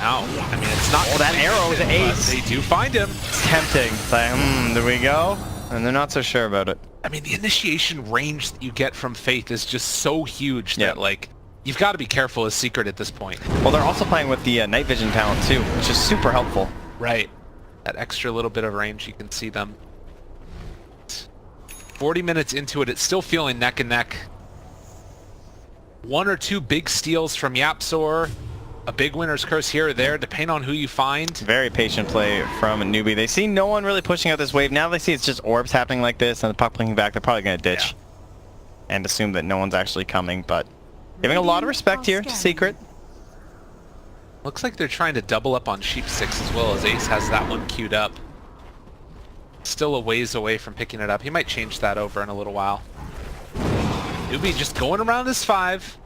Ow. I mean, it's not... Oh, that arrow is an but ace. They do find him. It's tempting. It's like, do we go? And they're not so sure about it. I mean, the initiation range that you get from Faith is just so huge that, like, you've got to be careful as Secret at this point. Well, they're also playing with the night vision talent too, which is super helpful. Right. That extra little bit of range, you can see them. 40 minutes into it, it's still feeling neck and neck. 1 or 2 big steals from Yapzor. A big winner's curse here or there, depending on who you find. Very patient play from Newbee. They see no one really pushing out this wave. Now they see it's just orbs happening like this and the puck plinking back. They're probably going to ditch and assume that no one's actually coming, but giving a lot of respect here to Secret. Looks like they're trying to double up on Sheep 6 as well, as Ace has that one queued up. Still a ways away from picking it up. He might change that over in a little while. Newbee just going around his 5.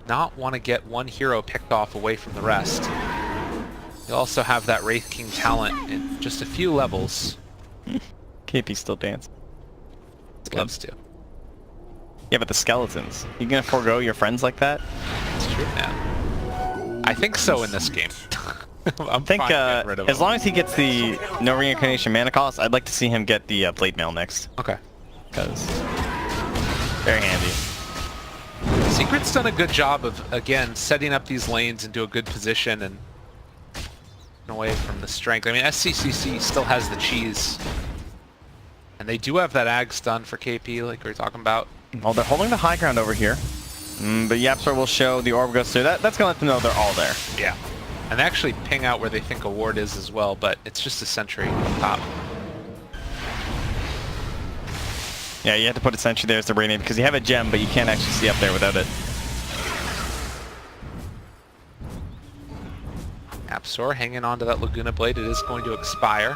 Not want to get one hero picked off away from the rest. You also have that Wraith King talent in just a few levels. KP still dancing. Loves to. Yeah, but the skeletons. You gonna forego your friends like that? It's true, man. I think so in this game. I think as long as he gets the no reincarnation mana cost, I'd like to see him get the blade mail next. Okay. Because very handy. Secret's done a good job of, again, setting up these lanes into a good position and away from the strength. I mean, SCCC still has the cheese. And they do have that ag stun for KP, like we were talking about. Well, they're holding the high ground over here. But Yapzor will show the orb goes through. That's going to let them know they're all there. Yeah. And they actually ping out where they think a ward is as well, but it's just a sentry up top. Yeah, you have to put a sentry there as the radiant because you have a gem, but you can't actually see up there without it. Yapzor hanging on to that Laguna Blade. It is going to expire.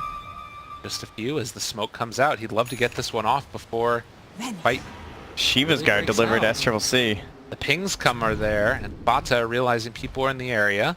Just a few as the smoke comes out. He'd love to get this one off before fight. Shiva's guard delivered SCCC. The pings are there, and Bata realizing people are in the area.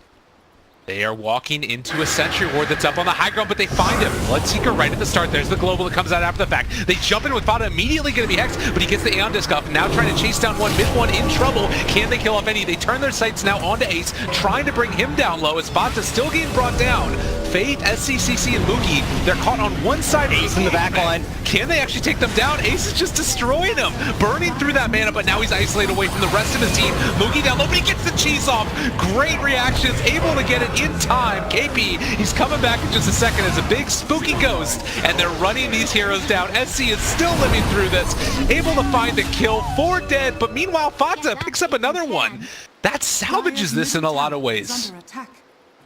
They are walking into a sentry ward that's up on the high ground, but they find him. Bloodseeker right at the start. There's the global that comes out after the fact. They jump in with Bata, immediately going to be hexed, but he gets the Aeon Disc up. Now trying to chase down one, mid one in trouble. Can they kill off any? They turn their sights now onto Ace, trying to bring him down low as Bata still getting brought down. Fate, SCCC, and Mookie, they're caught on one side. Ace in the back line. Can they actually take them down? Ace is just destroying them, burning through that mana, but now he's isolated away from the rest of his team. Mookie down low, but he gets the cheese off. Great reactions, able to get it in time. KP, he's coming back in just a second as a big spooky ghost, and they're running these heroes down. SC is still living through this, able to find the kill, 4 dead, but meanwhile Fata picks up another one. That salvages this in a lot of ways.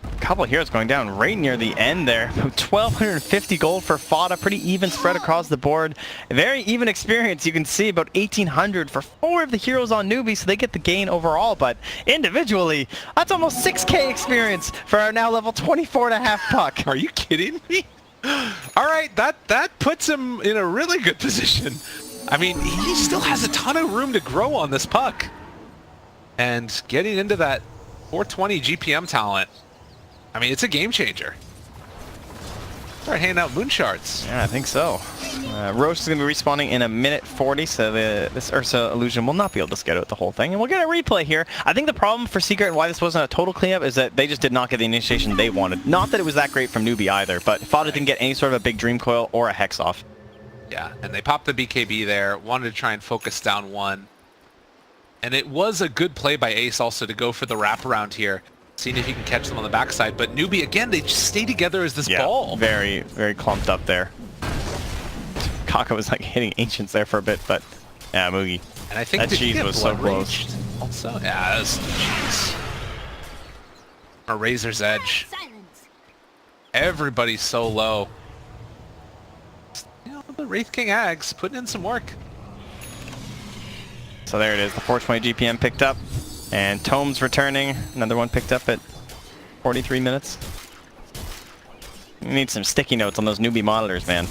A couple of heroes going down right near the end there. 1,250 gold for Fata, pretty even spread across the board. Very even experience. You can see about 1,800 for 4 of the heroes on Newbee, so they get the gain overall, but individually, that's almost 6k experience for our now level 24.5 puck. Are you kidding me? All right, that puts him in a really good position. I mean, he still has a ton of room to grow on this puck. And getting into that 420 GPM talent, I mean, it's a game changer. Start handing out moon shards. Yeah, I think so. Roche is going to be respawning in a minute 40, so this Ursa illusion will not be able to scout out the whole thing. And we'll get a replay here. I think the problem for Secret and why this wasn't a total cleanup is that they just did not get the initiation they wanted. Not that it was that great from Newbee either, but Fata didn't get any sort of a big dream coil or a hex off. Yeah, and they popped the BKB there, wanted to try and focus down one. And it was a good play by Ace also to go for the wraparound here, seeing if he can catch them on the backside. But Newbee, again, they just stay together as this ball. Very, very clumped up there. Kaka was like hitting Ancients there for a bit, but yeah, Moogie. And I think that cheese was so close. Also, yeah, that was cheese. A razor's edge. Everybody's so low. You know, the Wraith King Ags putting in some work. So there it is, the 420 GPM picked up. And Tomes returning, another one picked up at 43 minutes. We need some sticky notes on those Newbee monitors, man.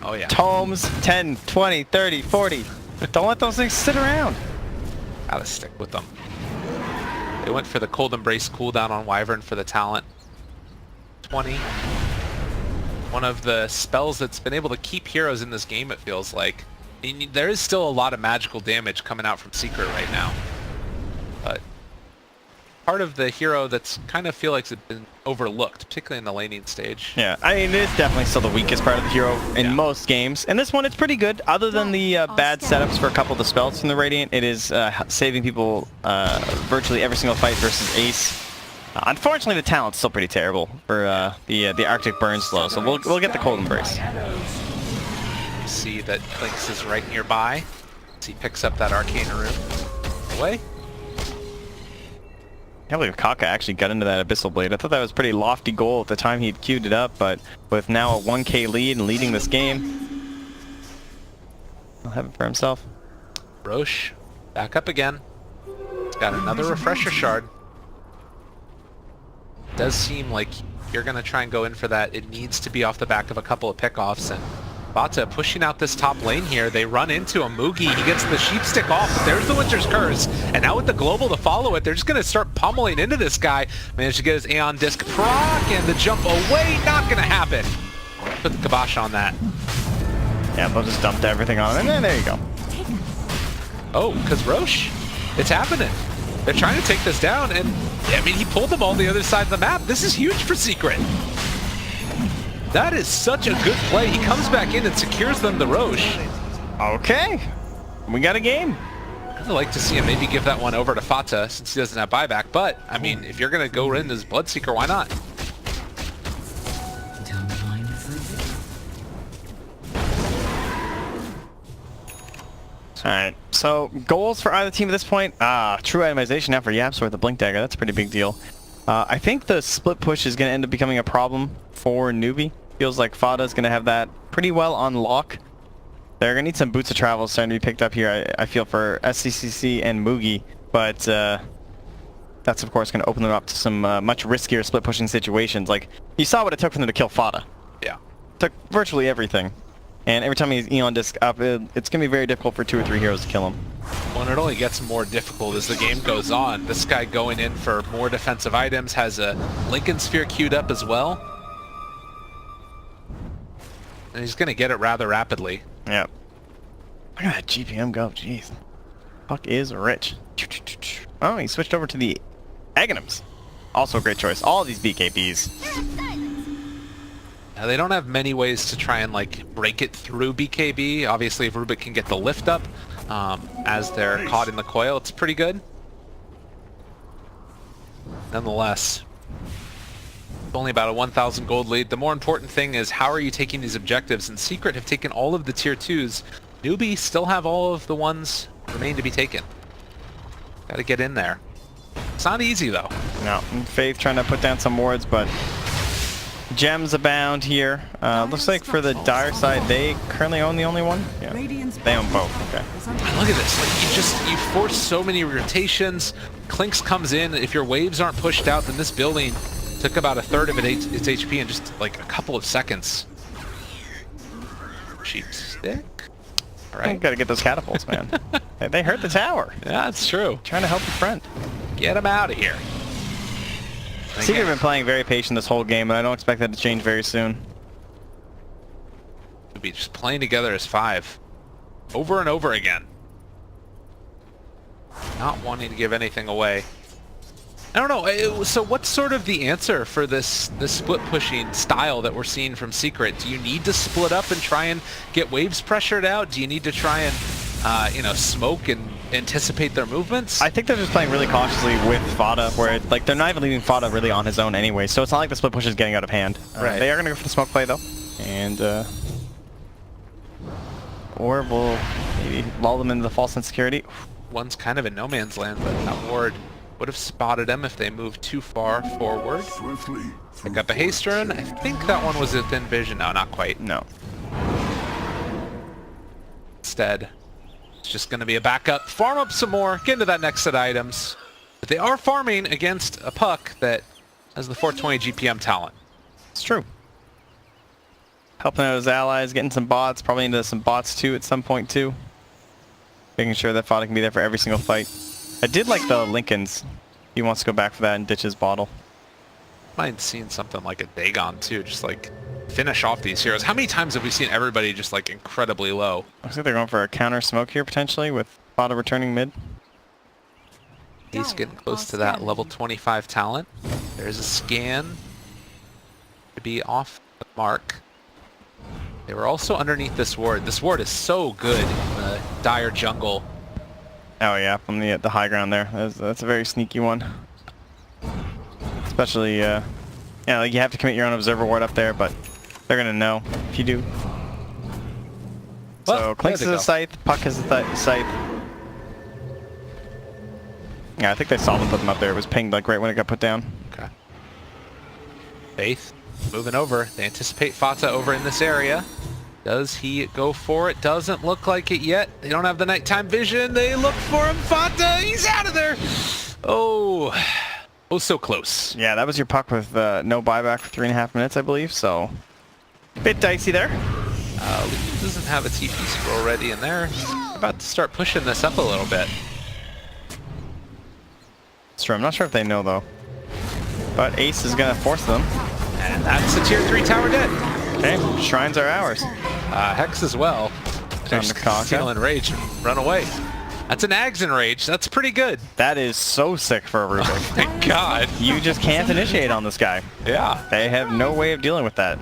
Oh yeah. Tomes, 10, 20, 30, 40. Don't let those things sit around. Gotta stick with them. They went for the Cold Embrace cooldown on Wyvern for the talent. 20. One of the spells that's been able to keep heroes in this game, it feels like. There is still a lot of magical damage coming out from Secret right now. But part of the hero that's kind of feel like it's been overlooked, particularly in the laning stage. Yeah, I mean, it is definitely still the weakest part of the hero in Yeah. most games. And this one, it's pretty good. Other than the bad setups for a couple of the spells from the Radiant, it is saving people virtually every single fight versus Ace. Unfortunately, the talent's still pretty terrible for the Arctic Burn slow, so we'll get the Cold Embrace. You see that Clinks is right nearby. As he picks up that Arcane Rune. Away. I can't believe Kaka actually got into that Abyssal Blade. I thought that was a pretty lofty goal at the time he'd queued it up, but with now a 1k lead and leading this game, he'll have it for himself. Roche, back up again. He's got another Refresher Shard. Does seem like you're going to try and go in for that. It needs to be off the back of a couple of pickoffs, and Bata pushing out this top lane here. They run into a Mugi. He gets the sheep stick off. There's the Winter's Curse. And now with the global to follow it, they're just going to start pummeling into this guy. Managed to get his Aeon Disc proc, and the jump away, not going to happen. Put the kibosh on that. Yeah, they'll just dump everything on him, and then there you go. Oh, because Roche, it's happening. They're trying to take this down, and I mean, he pulled them all the other side of the map. This is huge for Secret. That is such a good play. He comes back in and secures them the Roche. Okay, we got a game. I'd like to see him maybe give that one over to Fata since he doesn't have buyback, but I mean, if you're going to go in as Bloodseeker, why not? Alright, so goals for either team at this point? True itemization now for Yaps with the Blink Dagger. That's a pretty big deal. I think the split push is going to end up becoming a problem for Newbee. Feels like Fada's going to have that pretty well on lock. They're going to need some boots of travel starting to be picked up here, I feel, for SCCC and Mugi. But that's, of course, going to open them up to some much riskier split pushing situations. Like, you saw what it took for them to kill Fada. Yeah. Took virtually everything. And every time he's Aeon Disc up, it's going to be very difficult for 2 or 3 heroes to kill him. Well, and it only gets more difficult as the game goes on. This guy going in for more defensive items, has a Lincoln Sphere queued up as well. And he's going to get it rather rapidly. Yep. Look at that GPM go, jeez. Fuck is rich. Oh, he switched over to the Aghanims. Also a great choice. All of these BKBs. Now, they don't have many ways to try and like break it through BKB. Obviously, if Rubik can get the lift up as they're caught in the coil, it's pretty good. Nonetheless, it's only about a 1,000 gold lead. The more important thing is how are you taking these objectives? And Secret have taken all of the tier 2s. Newbie still have all of the ones remain to be taken. Got to get in there. It's not easy though. No, Faith trying to put down some wards, but gems abound here. Looks like for the Dire side, they currently own the only one. Yeah, they own both. Okay. Look at this. Like you force so many rotations. Clinks comes in. If your waves aren't pushed out, then this building took about a third of its HP in just like a couple of seconds. Cheap stick. All right. Gotta get those catapults, man. They hurt the tower. Yeah, that's true. Trying to help a friend. Get him out of here. Secret have been playing very patient this whole game, and I don't expect that to change very soon. We'll be just playing together as 5. Over and over again. Not wanting to give anything away. I don't know. So what's sort of the answer for this split pushing style that we're seeing from Secret? Do you need to split up and try and get waves pressured out? Do you need to try and smoke and anticipate their movements? I think they're just playing really cautiously with Fada, where like they're not even leaving Fada really on his own anyway, so it's not like the split push is getting out of hand. Right. They are going to go for the smoke play though, and or we'll maybe lull them into the false insecurity. One's kind of in no man's land, but that ward would have spotted him if they moved too far forward. Pick up a haste rune. I think that one was within vision. No, not quite. No. Instead, it's just going to be a backup. Farm up some more. Get into that next set of items. But they are farming against a puck that has the 420 GPM talent. It's true. Helping out his allies, getting some bots, probably into some bots too at some point too. Making sure that Fada can be there for every single fight. I did like the Lincolns. He wants to go back for that and ditch his bottle. Mind seeing something like a Dagon too, just like finish off these heroes. How many times have we seen everybody just like incredibly low? Looks like they're going for a counter smoke here potentially with Fada returning mid. He's getting close to that level 25 talent. There's a scan to be off the mark. They were also underneath this ward. This ward is so good in the dire jungle. Oh yeah, from the high ground there. That's a very sneaky one. Especially, yeah, like you have to commit your own observer ward up there, but they're gonna know if you do. Well, So Clinks is there a they go. scythe, Puck is a scythe. Yeah, I think they saw them put them up there. It was pinged like right when it got put down. Okay. Faith moving over. They anticipate Fata over in this area. Does he go for it? Doesn't look like it yet. They don't have the nighttime vision. They look for him. Fata, he's out of there. Oh, so close. Yeah, that was your Puck with no buyback for 3.5 minutes, I believe. So, bit dicey there. Legion doesn't have a TP scroll ready, and they're about to start pushing this up a little bit. It's true. I'm not sure if they know though. But Ace is gonna force them. And that's a tier 3 tower dead. Okay, shrines are ours. Hex as well. They're the just Kaka. steal Enrage and run away. That's an Ags Enrage. That's pretty good. That is so sick for a Rubik. Thank God. You just can't initiate on this guy. Yeah. They have no way of dealing with that.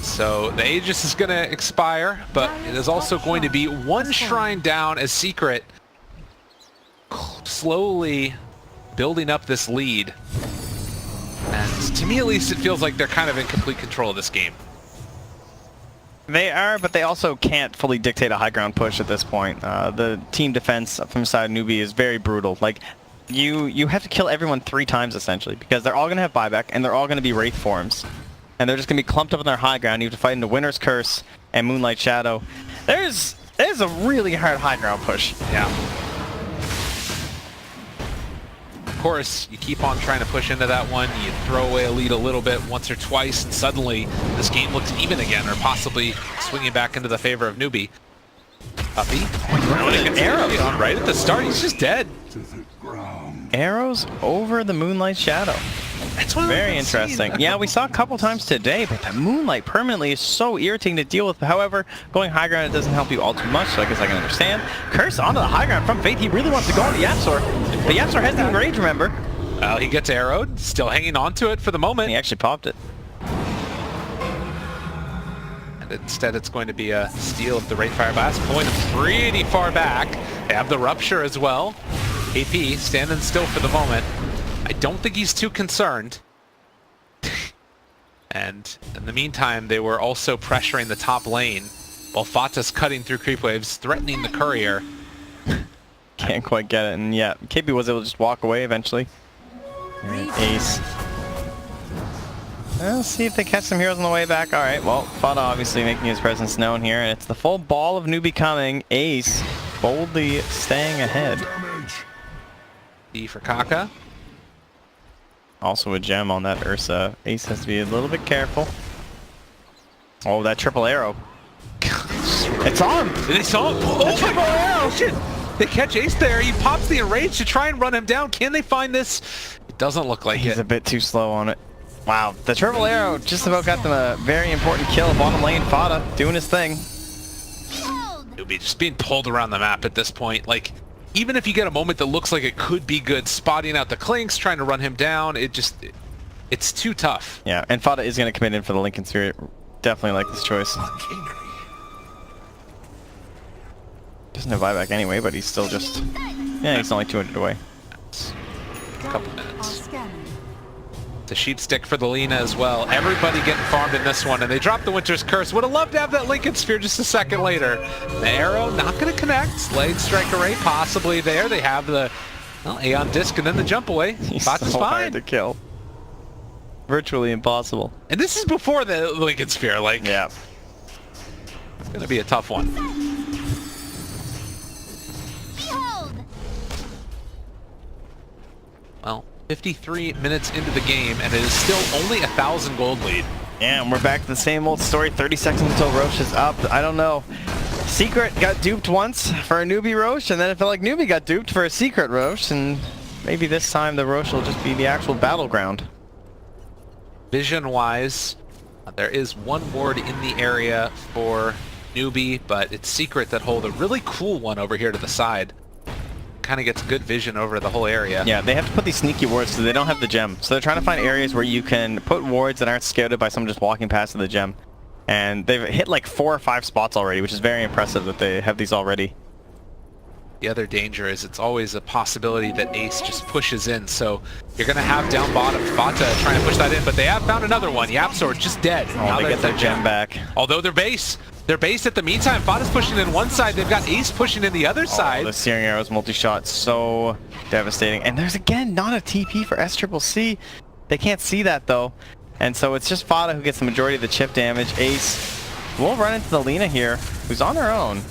So the Aegis is going to expire, but it is also going to be one shrine down as Secret slowly building up this lead. And to me at least it feels like they're kind of in complete control of this game. They are, but they also can't fully dictate a high ground push at this point. The team defense from side Newbee is very brutal. Like, you have to kill everyone 3 times essentially, because they're all going to have buyback and they're all going to be Wraith forms. And they're just going to be clumped up in their high ground. You have to fight into Winter's Curse and Moonlight Shadow. There's a really hard high ground push. Yeah. Of course, you keep on trying to push into that one. You throw away a lead a little bit once or twice, and suddenly this game looks even again, or possibly swinging back into the favor of Newbee. Puppy. Arrows on right at the start. He's just dead. Arrows over the Moonlight Shadow. That's what Very interesting. Yeah, we saw a couple times today, but the Moonlight permanently is so irritating to deal with. However, going high ground, it doesn't help you all too much, so I guess I can understand. Curse onto the high ground from Faith. He really wants to go on the Yapsor. The Yapsor hasn't even rage, remember? Well, he gets arrowed, still hanging on to it for the moment. He actually popped it. And instead it's going to be a steal of the Wraith Fire Blast, pulling him pretty far back. They have the Rupture as well. AP standing still for the moment. I don't think he's too concerned. And in the meantime, they were also pressuring the top lane, while Fata's cutting through creep waves, threatening the courier. Can't quite get it, and yeah, KB was able to just walk away eventually. And Ace. Let's see if they catch some heroes on the way back. Alright, well, Fata obviously making his presence known here, and it's the full ball of Newbee coming. Ace boldly staying ahead. D for Kaka. Also a gem on that Ursa. Ace has to be a little bit careful. Oh, that triple arrow. It's on! They saw him. Oh my god! Shit! They catch Ace there. He pops the Enrage to try and run him down. Can they find this? It doesn't look like He's it. a bit too slow on it. Wow, the triple arrow just about got them a very important kill. Bottom lane, Fata doing his thing. Newbee just being pulled around the map at this point. Like, even if you get a moment that looks like it could be good, spotting out the Clinks, trying to run him down, it's too tough. Yeah, and Fata is going to commit in for the Lincoln Sphere. Definitely like this choice. Doesn't have buyback anyway, but he's still just... Yeah, he's only 200 away. A couple minutes. It's a sheep stick for the Lina as well. Everybody getting farmed in this one, and they drop the Winter's Curse. Would have loved to have that Lincoln Sphere just a second later. The arrow not going to connect. Blade Strike Array possibly there. They have the Aeon Disc and then the jump away. He's Fata's so fine. hard to kill. Virtually impossible. And this is before the Lincoln Sphere. Like, Yeah. it's going to be a tough one. Well, 53 minutes into the game, and it is still only 1,000 gold lead. Yeah, and we're back to the same old story. 30 seconds until Roche is up. I don't know. Secret got duped once for a Newbee Roche, and then it felt like Newbee got duped for a Secret Roche, and maybe this time the Roche will just be the actual battleground. Vision-wise, there is one ward in the area for Newbee, but it's Secret that hold a really cool one over here to the side. Kind of gets good vision over the whole area. Yeah, they have to put these sneaky wards because they don't have the gem. So they're trying to find areas where you can put wards that aren't scouted by someone just walking past the gem. And they've hit like 4 or 5 spots already, which is very impressive that they have these already. The other danger is it's always a possibility that Ace just pushes in, so you're going to have down bottom Fata trying to push that in, but they have found another one. YapzOr just dead. Oh, they get their gem back. Although they're base at the meantime. Fata's pushing in one side, they've got Ace pushing in the other side. The Searing Arrows multi-shot, so devastating. And there's again not a TP for SCCC. They can't see that though. And so it's just Fata who gets the majority of the chip damage. Ace will run into the Lina here, who's on her own.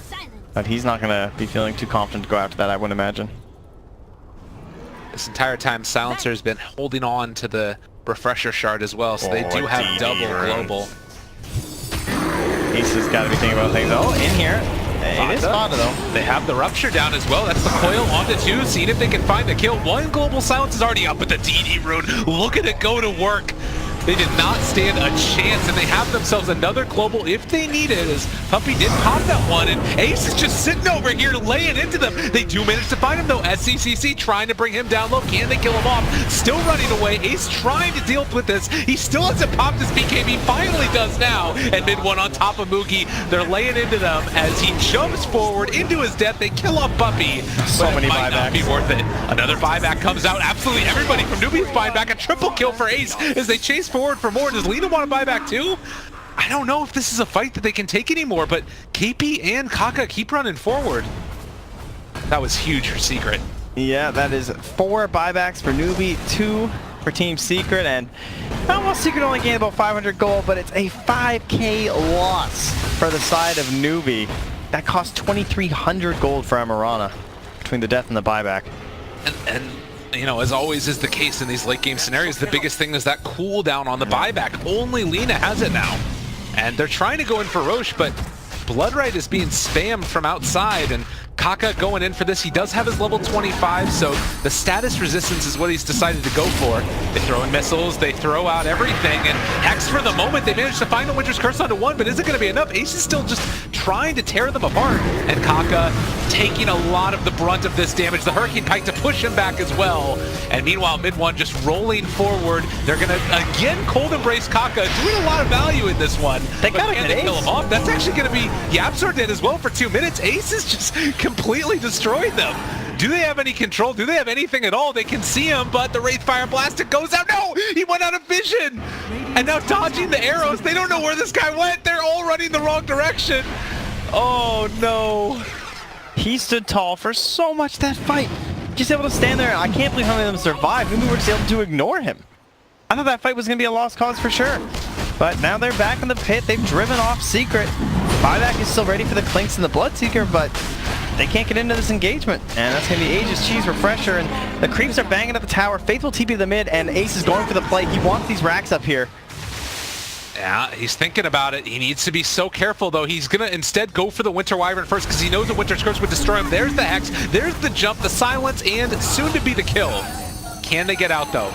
But he's not going to be feeling too confident to go after that, I wouldn't imagine. This entire time, Silencer's been holding on to the Refresher Shard as well, so they do have double global. Ace has got to be thinking about things. Oh, in here. It is Fata, though. They have the Rupture down as well. That's the coil onto 2, seeing if they can find the kill. One global Silence is already up with the DD rune. Look at it go to work. They did not stand a chance, and they have themselves another global if they need it, as Puppy did pop that one, and Ace is just sitting over here laying into them. They do manage to find him, though. SCCC trying to bring him down low. Can they kill him off? Still running away. Ace trying to deal with this. He still hasn't popped his BKB. Finally does now, and mid one on top of Moogie. They're laying into them as he jumps forward into his death. They kill off Puppy, so but many it might not buybacks. be worth it. Another buyback comes out. Absolutely everybody from Newbee's buyback. A triple kill for Ace as they chase forward for more. Does Lina want to buy back too? I don't know if this is a fight that they can take anymore, but KP and Kaka keep running forward. That was huge for Secret. Yeah, that is 4 buybacks for Newbee, 2 for Team Secret, and well, Secret only gained about 500 gold, but it's a 5k loss for the side of Newbee. That cost 2,300 gold for Amarana between the death and the buyback. And you know, as always is the case in these late game scenarios, the biggest thing is that cooldown on the buyback. Only Lina has it now. And they're trying to go in for Roche, but Bloodright is being spammed from outside, and Kaka going in for this. He does have his level 25, so the status resistance is what he's decided to go for. They throw in missiles, they throw out everything, and Hex for the moment, they managed to find the Winter's Curse onto 1, but is it going to be enough? Ace is still just trying to tear them apart, and Kaka taking a lot of the brunt of this damage. The Hurricane Pike to push him back as well, and meanwhile mid one just rolling forward. They're going to again cold embrace Kaka, doing a lot of value in this one. They gotta can get they kill Ace. him off? That's actually going to be YapzOr dead as well for 2 minutes. Ace is just completely destroyed them. Do they have any control? Do they have anything at all? They can see him, but the Wraithfire Blast, it goes out. No! He went out of vision! And now dodging the arrows. They don't know where this guy went. They're all running the wrong direction. Oh no. He stood tall for so much that fight. Just able to stand there. I can't believe how many of them survived. Maybe we were just able to ignore him. I thought that fight was going to be a lost cause for sure. But now they're back in the pit. They've driven off Secret. Buyback is still ready for the Clinks and the Bloodseeker, but they can't get into this engagement. And that's going to be Aegis Cheese Refresher. And the creeps are banging at the tower. Faithful TP to the mid, and Ace is going for the play. He wants these racks up here. Yeah, he's thinking about it. He needs to be so careful, though. He's going to instead go for the Winter Wyvern first because he knows the Winter's Curse would destroy him. There's the Hex, there's the jump, the silence, and soon to be the kill. Can they get out, though?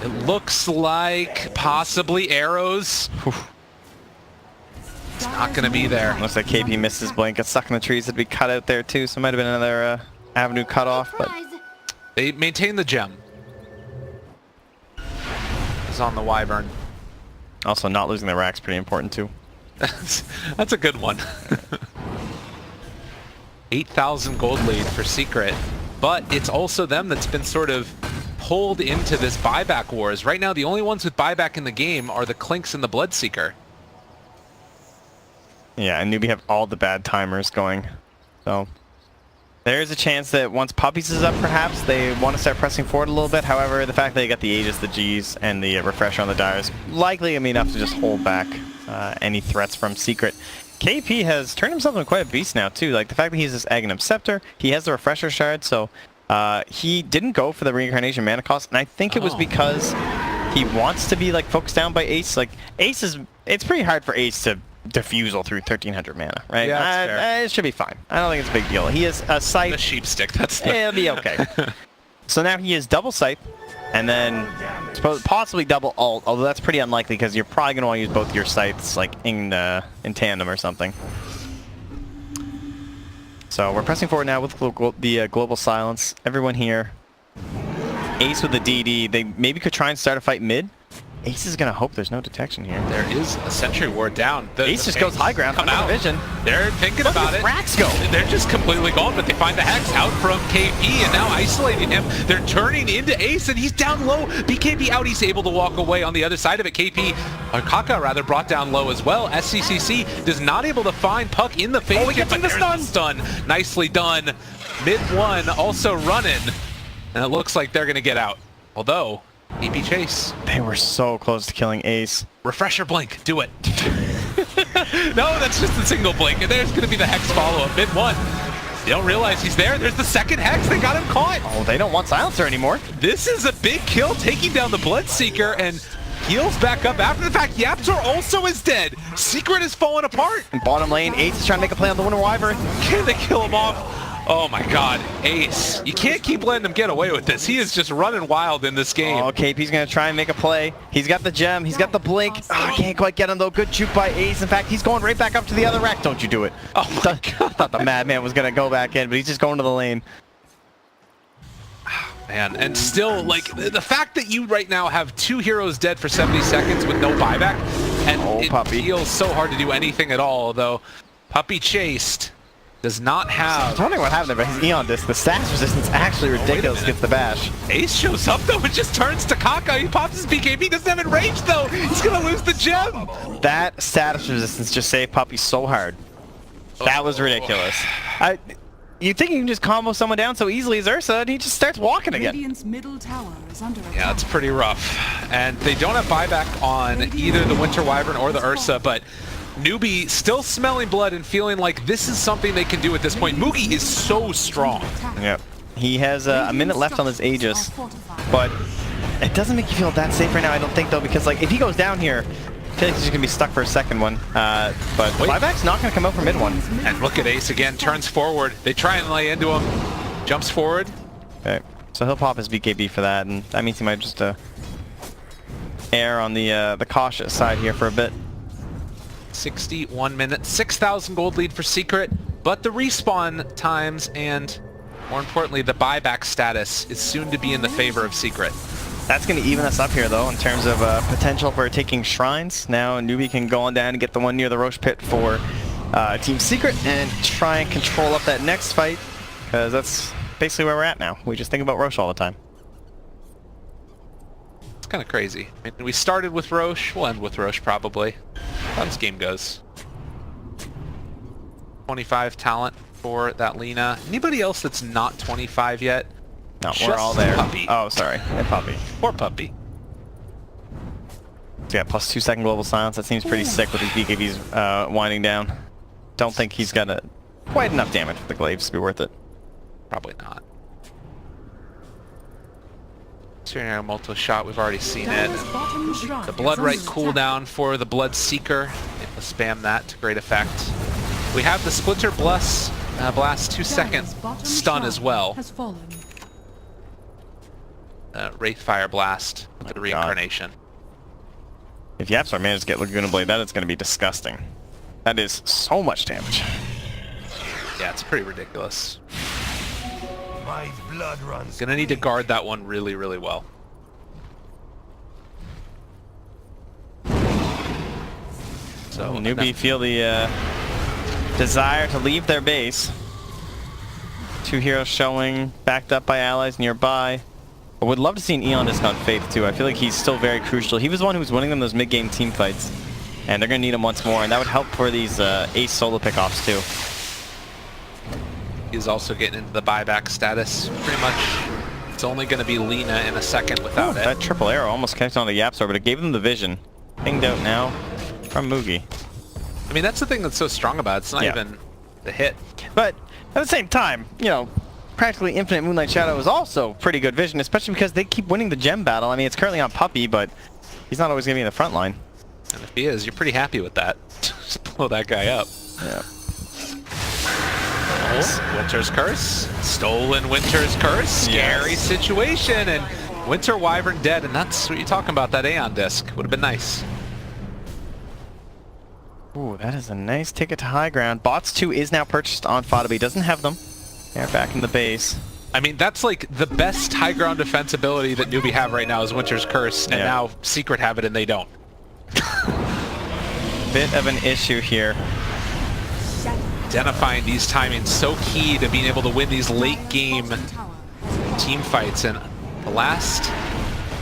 It looks like possibly arrows. It's not going to be there. Looks like KP missed his blink. It's stuck in the trees. It'd be cut out there, too, so it might have been another avenue cut off, but They maintain the gem. He's on the Wyvern. also not losing the rack's pretty important, too. That's a good one. 8,000 gold lead for Secret, but it's also them that's been sort of pulled into this buyback wars. Right now, the only ones with buyback in the game are the Clinks and the Bloodseeker. Yeah, and Newbee have all the bad timers going. So there is a chance that once Puppies is up, perhaps, they want to start pressing forward a little bit. However, the fact that they got the Aegis, the Gs, and the Refresher on the Dire is likely enough to just hold back any threats from Secret. KP has turned himself into quite a beast now, too. Like, the fact that he has this Aghanim Scepter, he has the Refresher Shard, so he didn't go for the Reincarnation mana cost, and I think it was because he wants to be, like, focused down by Ace. Like, Ace is... It's pretty hard for Ace to defusal through 1,300 mana, right? Yeah, that's fair. It should be fine. I don't think it's a big deal. He has a Scythe. The sheep stick, that's the... It'll be okay. So now he has double Scythe, and then possibly double ult, although that's pretty unlikely because you're probably going to want to use both your Scythes like in tandem or something. So we're pressing forward now with the global silence. Everyone here. Ace with the DD. They maybe could try and start a fight mid. Ace is going to hope there's no detection here. There is a sentry ward down. Ace just goes high ground. Come out. Vision. They're thinking about it. Racks go. They're just completely gone, but they find the Hex out from KP and now isolating him. They're turning into Ace and he's down low. BKB out. He's able to walk away on the other side of it. KP, or Kaka rather, brought down low as well. SCCC is not able to find Puck in the face. Oh, he gets the stun. Nicely done. Mid one also running. And it looks like they're going to get out. Although, EP Chase. They were so close to killing Ace. Refresher blink, do it. No, that's just a single blink, and there's gonna be the Hex follow-up. Mid one. They don't realize he's there. There's the second Hex. They got him caught. Oh, they don't want Silencer anymore. This is a big kill, taking down the Bloodseeker, and heals back up. After the fact, Yapzor also is dead. Secret is falling apart. In bottom lane, Ace is trying to make a play on the Winter Wyvern. Can they kill him off? Oh my god, Ace. You can't keep letting him get away with this. He is just running wild in this game. Oh, KP's going to try and make a play. He's got the gem. He's got the blink. Oh, can't quite get him, though. Good juke by Ace. In fact, he's going right back up to the other rack. Don't you do it. Oh my god. Thought the madman was going to go back in, but he's just going to the lane. Man, and still, like, the fact that you right now have 2 heroes dead for 70 seconds with no buyback, and it Puppy feels so hard to do anything at all, though Puppy Chased does not have... I'm wondering what happened there, but his Eon Disc, the status resistance actually ridiculous against the bash. Ace shows up, though, and just turns to Kaka. He pops his BKB, doesn't have it ranged, though. He's going to lose the gem. That status resistance just saved Puppy so hard. That was ridiculous. You think you can just combo someone down so easily as Ursa, and he just starts walking again. Radiant's middle tower is under attack. Yeah, it's pretty rough. And they don't have buyback on either the Winter Wyvern or the Ursa, but Newbee still smelling blood and feeling like this is something they can do at this point. Mugi is so strong. Yep. He has a minute left on his Aegis, but it doesn't make you feel that safe right now, I don't think, though, because like if he goes down here, I feel like he's just going to be stuck for a second one. But buyback's not going to come out for mid one. And look at Ace again, turns forward. They try and lay into him. Jumps forward. Okay. So he'll pop his BKB for that, and that means he might just err on the cautious side here for a bit. 61 minutes, 6,000 gold lead for Secret, but the respawn times and, more importantly, the buyback status is soon to be in the favor of Secret. That's going to even us up here, though, in terms of potential for taking shrines. Now Newbee can go on down and get the one near the Roche pit for Team Secret and try and control up that next fight, because that's basically where we're at now. We just think about Roche all the time. It's kind of crazy. I mean, we started with Roche, we'll end with Roche probably. How this game goes. 25 talent for that Lina. Anybody else that's not 25 yet? No, we're all there. Puppy. Oh, sorry. Yeah, Puppy. Poor Puppy. So yeah, plus 2 second global silence. That seems pretty sick with these BKBs winding down. Don't think he's got quite enough damage for the glaives to be worth it. Probably not. Serenade multiple shot, we've already seen it. The Blood Right cooldown for the Bloodseeker. We'll spam that to great effect. We have the Splinter Blast 2 second stun as well. Wraithfire Blast with the reincarnation. If Yapzor manages to get Laguna Blade, that is going to be disgusting. That is so much damage. Yeah, it's pretty ridiculous. My blood runs. Gonna need to guard that one really, really well. So Newbee feel the desire to leave their base. 2 heroes showing, backed up by allies nearby. I would love to see an Eon Disc on Faith too. I feel like he's still very crucial. He was the one who was winning them those mid-game team fights. And they're going to need him once more, and that would help for these Ace solo pickoffs too. He's also getting into the buyback status. Pretty much, it's only going to be Lina in a second without it. That triple arrow almost connected onto Yapzor, but it gave them the vision. Pinged out now from Mugi. I mean, that's the thing that's so strong about it. It's not even the hit. But at the same time, you know, practically infinite Moonlight Shadow is also pretty good vision, especially because they keep winning the gem battle. I mean, it's currently on Puppy, but he's not always going to be in the front line. And if he is, you're pretty happy with that. Just blow that guy up. Yeah. Winter's Curse. Stolen Winter's Curse. Scary situation. And Winter Wyvern dead. And that's what you're talking about, that Aeon Disc. Would have been nice. Ooh, Ooh, that is a nice ticket to high ground. Bots 2 is now purchased on Fata, but he doesn't have them. They're back in the base. I mean, that's like the best high ground defense ability that Newbee have right now is Winter's Curse, and now Secret have it and they don't. Bit of an issue here. Identifying these timings so key to being able to win these late game team fights, and the last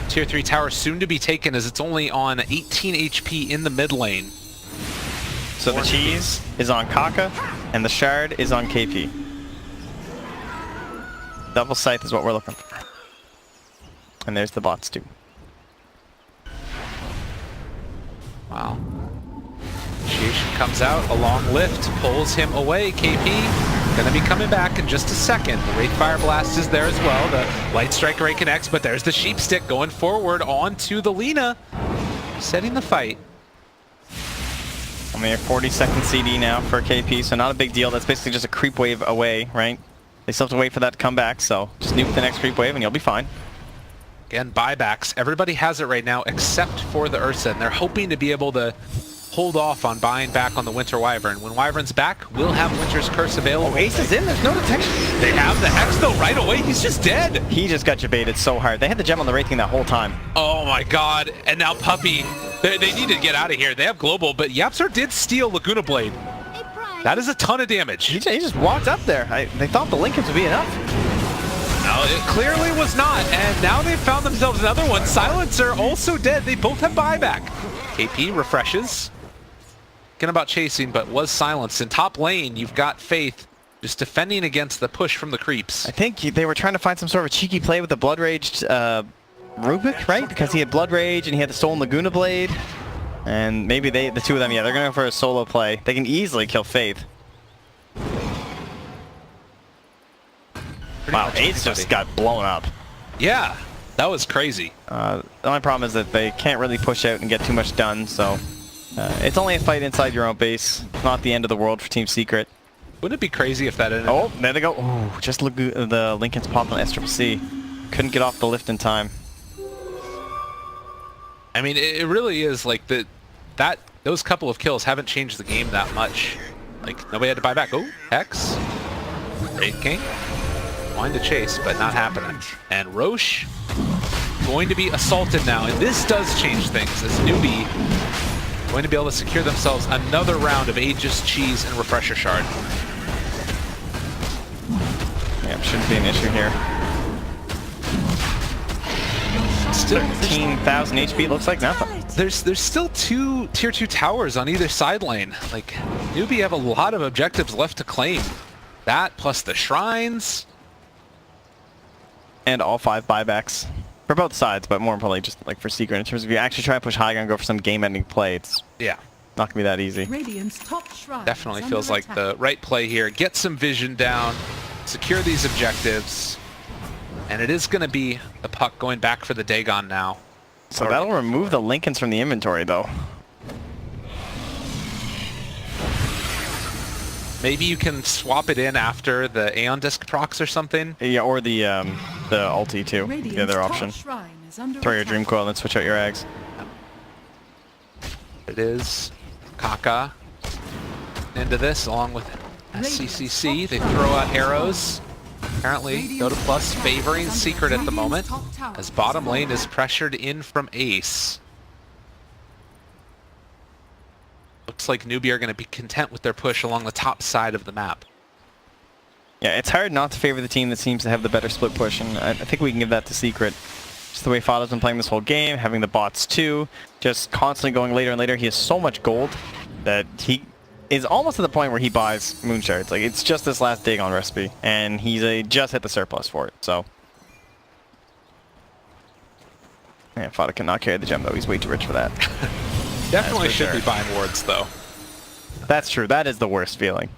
tier 3 tower soon to be taken as it's only on 18 HP in the mid lane. So the cheese is on Kaka and the shard is on KP. Double scythe is what we're looking for. And there's the bots too. Wow. Initiation comes out, a long lift, pulls him away. KP gonna be coming back in just a second. The Wraith Fire Blast is there as well. The Light Strike Ray connects, but there's the Sheep Stick going forward onto the Lina, setting the fight. Only a 40-second CD now for KP, so not a big deal. That's basically just a creep wave away, right? They still have to wait for that to come back, so just nuke the next creep wave and you'll be fine. Again, buybacks. Everybody has it right now except for the Ursa, and they're hoping to be able to hold off on buying back on the Winter Wyvern. When Wyvern's back, we'll have Winter's Curse available. Oh, Ace is in, there's no detection. They have the Hex though right away, he's just dead. He just got baited so hard. They had the gem on the Wraithing that whole time. Oh my god, and now Puppey, they need to get out of here. They have Global, but Yapsor did steal Laguna Blade. That is a ton of damage. He just walked up there. They thought the Lincolns would be enough. No, it clearly was not, and now they've found themselves another one. Silencer also dead. They both have buyback. KP refreshes. Thinking about chasing, but was silenced. In top lane, you've got Faith just defending against the push from the creeps. I think they were trying to find some sort of a cheeky play with the Blood Raged Rubik, right? Because he had Blood Rage and he had the Stolen Laguna Blade. And maybe the two of them, they're going to go for a solo play. They can easily kill Faith. Wow, Ace just got blown up. Yeah, that was crazy. The only problem is that they can't really push out and get too much done, so it's only a fight inside your own base. It's not the end of the world for Team Secret. Wouldn't it be crazy if that ended? Oh, there they go. Oh, just the Lincoln's popped on SCC. Couldn't get off the lift in time. I mean, it really is like those couple of kills haven't changed the game that much. Like, nobody had to buy back. Oh, Hex. Wraith King. Wanting to chase, but not happening. And Roche going to be assaulted now, and this does change things as Newbee going to be able to secure themselves another round of Aegis, Cheese, and Refresher Shard. Yeah, shouldn't be an issue here. Still 13,000 HP looks like nothing. There's still two tier 2 towers on either side lane. Like, Newbee have a lot of objectives left to claim. That plus the shrines. And all 5 buybacks. For both sides, but more importantly just like for Secret. In terms of if you actually try to push high ground, go for some game-ending play, it's not going to be that easy. Radiant's top shrine Definitely is feels under like attack. the right play here. Get some vision down, secure these objectives, and it is going to be the puck going back for the Dagon now. So that'll remove the Lincolns from the inventory, though. Maybe you can swap it in after the Aeon Disc procs or something. Yeah, or the ulti too. The other option. Throw your Dream Coil and switch out your eggs. It is Kaka into this along with SCCC. They throw out arrows. Apparently, Dota Plus favoring Secret at the moment as bottom lane is pressured in from Ace. Looks like Newbee are going to be content with their push along the top side of the map. Yeah, it's hard not to favor the team that seems to have the better split push, and I think we can give that to Secret. Just the way Fato's been playing this whole game, having the bots too, just constantly going later and later. He has so much gold that he is almost at the point where he buys moon shards. Like, it's just this last dig on recipe, and he's just hit the surplus for it, so. Yeah, Fato cannot carry the gem though, he's way too rich for that. Definitely should be buying wards though. That's true, that is the worst feeling.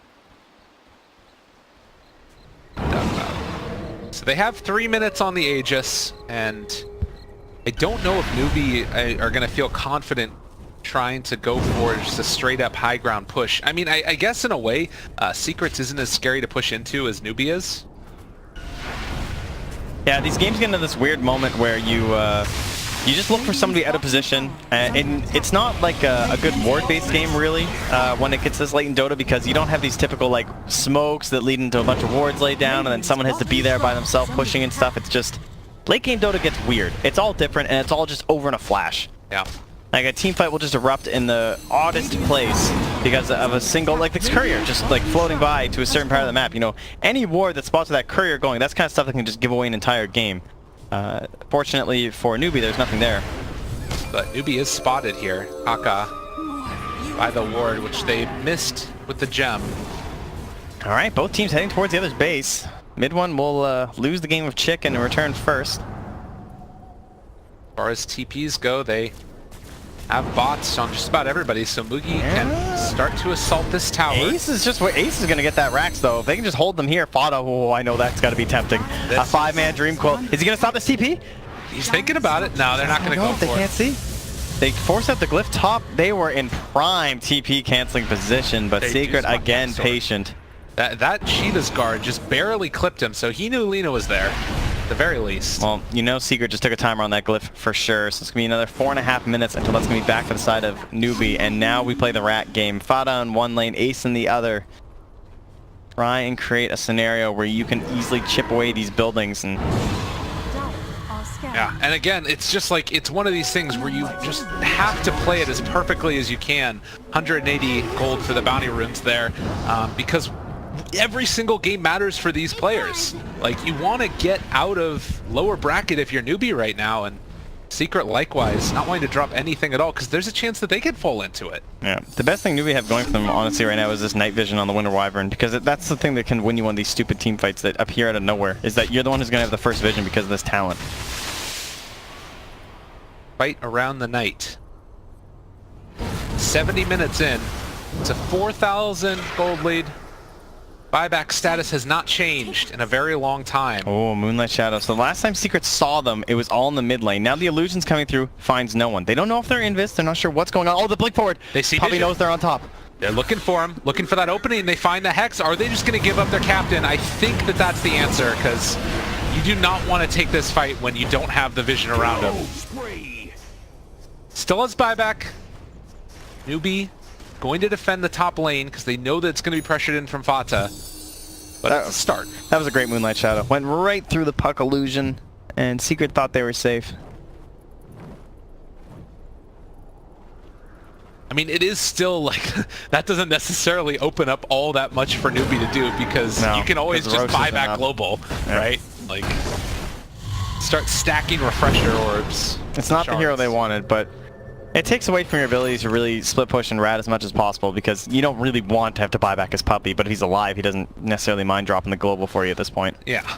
So they have 3 minutes on the Aegis, and I don't know if Newbee are going to feel confident trying to go for just a straight up high ground push. I mean, I guess in a way, Secrets isn't as scary to push into as Newbee is. Yeah, these games get into this weird moment where you You just look for somebody out of position, and it's not like a good ward-based game really when it gets this late in Dota, because you don't have these typical like smokes that lead into a bunch of wards laid down, and then someone has to be there by themselves pushing and stuff. It's just late game Dota gets weird. It's all different, and it's all just over in a flash. Yeah. Like a team fight will just erupt in the oddest place because of a single, like this courier just like floating by to a certain part of the map. You know, any ward that spots that courier going, that's kind of stuff that can just give away an entire game. Fortunately for Newbee, there's nothing there. But Newbee is spotted here. Kaka by the ward, which they missed with the gem. All right, both teams heading towards the other's base. Mid one will lose the game of chicken and return first. As far as TPs go, they have bots on just about everybody, so Mugi can start to assault this tower. Ace is just where Ace is going to get that Rax though. If they can just hold them here, Fada, oh, I know that's got to be tempting. A 5-man Dream Quill. Is he going to stop this TP? He's thinking about it. No, they're not going to go for They can't see. They force out the glyph top. They were in prime TP canceling position, but Secret again patient. That Cheetah's guard just barely clipped him, so he knew Lina was there, at the very least. Well, you know Secret just took a timer on that glyph for sure, so it's going to be another 4.5 minutes until that's going to be back to the side of Newbee, and now we play the rat game. Fada on one lane, Ace in the other. Try and create a scenario where you can easily chip away these buildings and... Yeah, and again, it's just like, it's one of these things where you just have to play it as perfectly as you can. 180 gold for the bounty runes there, because every single game matters for these players. Like, you want to get out of lower bracket if you're Newbee right now, and Secret likewise, not wanting to drop anything at all, because there's a chance that they could fall into it. Yeah, the best thing Newbee have going for them, honestly, right now is this night vision on the Winter Wyvern, because that's the thing that can win you one of these stupid team fights that appear out of nowhere, is that you're the one who's going to have the first vision because of this talent. Fight around the night. 70 minutes in. It's a 4,000 gold lead. Buyback status has not changed in a very long time. Oh, Moonlight Shadow. So the last time Secret saw them, it was all in the mid lane. Now the illusion's coming through, finds no one. They don't know if they're invis, they're not sure what's going on. Oh, the blink forward. They see Puppey knows they're on top. They're looking for him, looking for that opening. They find the Hex. Are they just going to give up their captain? I think that that's the answer, because you do not want to take this fight when you don't have the vision around him. Still has buyback. Newbee going to defend the top lane because they know that it's going to be pressured in from Fata. But that's a start. That was a great Moonlight Shadow. Went right through the puck illusion, and Secret thought they were safe. I mean, it is still like, that doesn't necessarily open up all that much for Newbee to do, because you can always just buy back global, right? Like, start stacking refresher orbs. It's not the hero they wanted, but it takes away from your ability to really split push and rat as much as possible, because you don't really want to have to buy back his Puppey, but if he's alive, he doesn't necessarily mind dropping the global for you at this point. Yeah.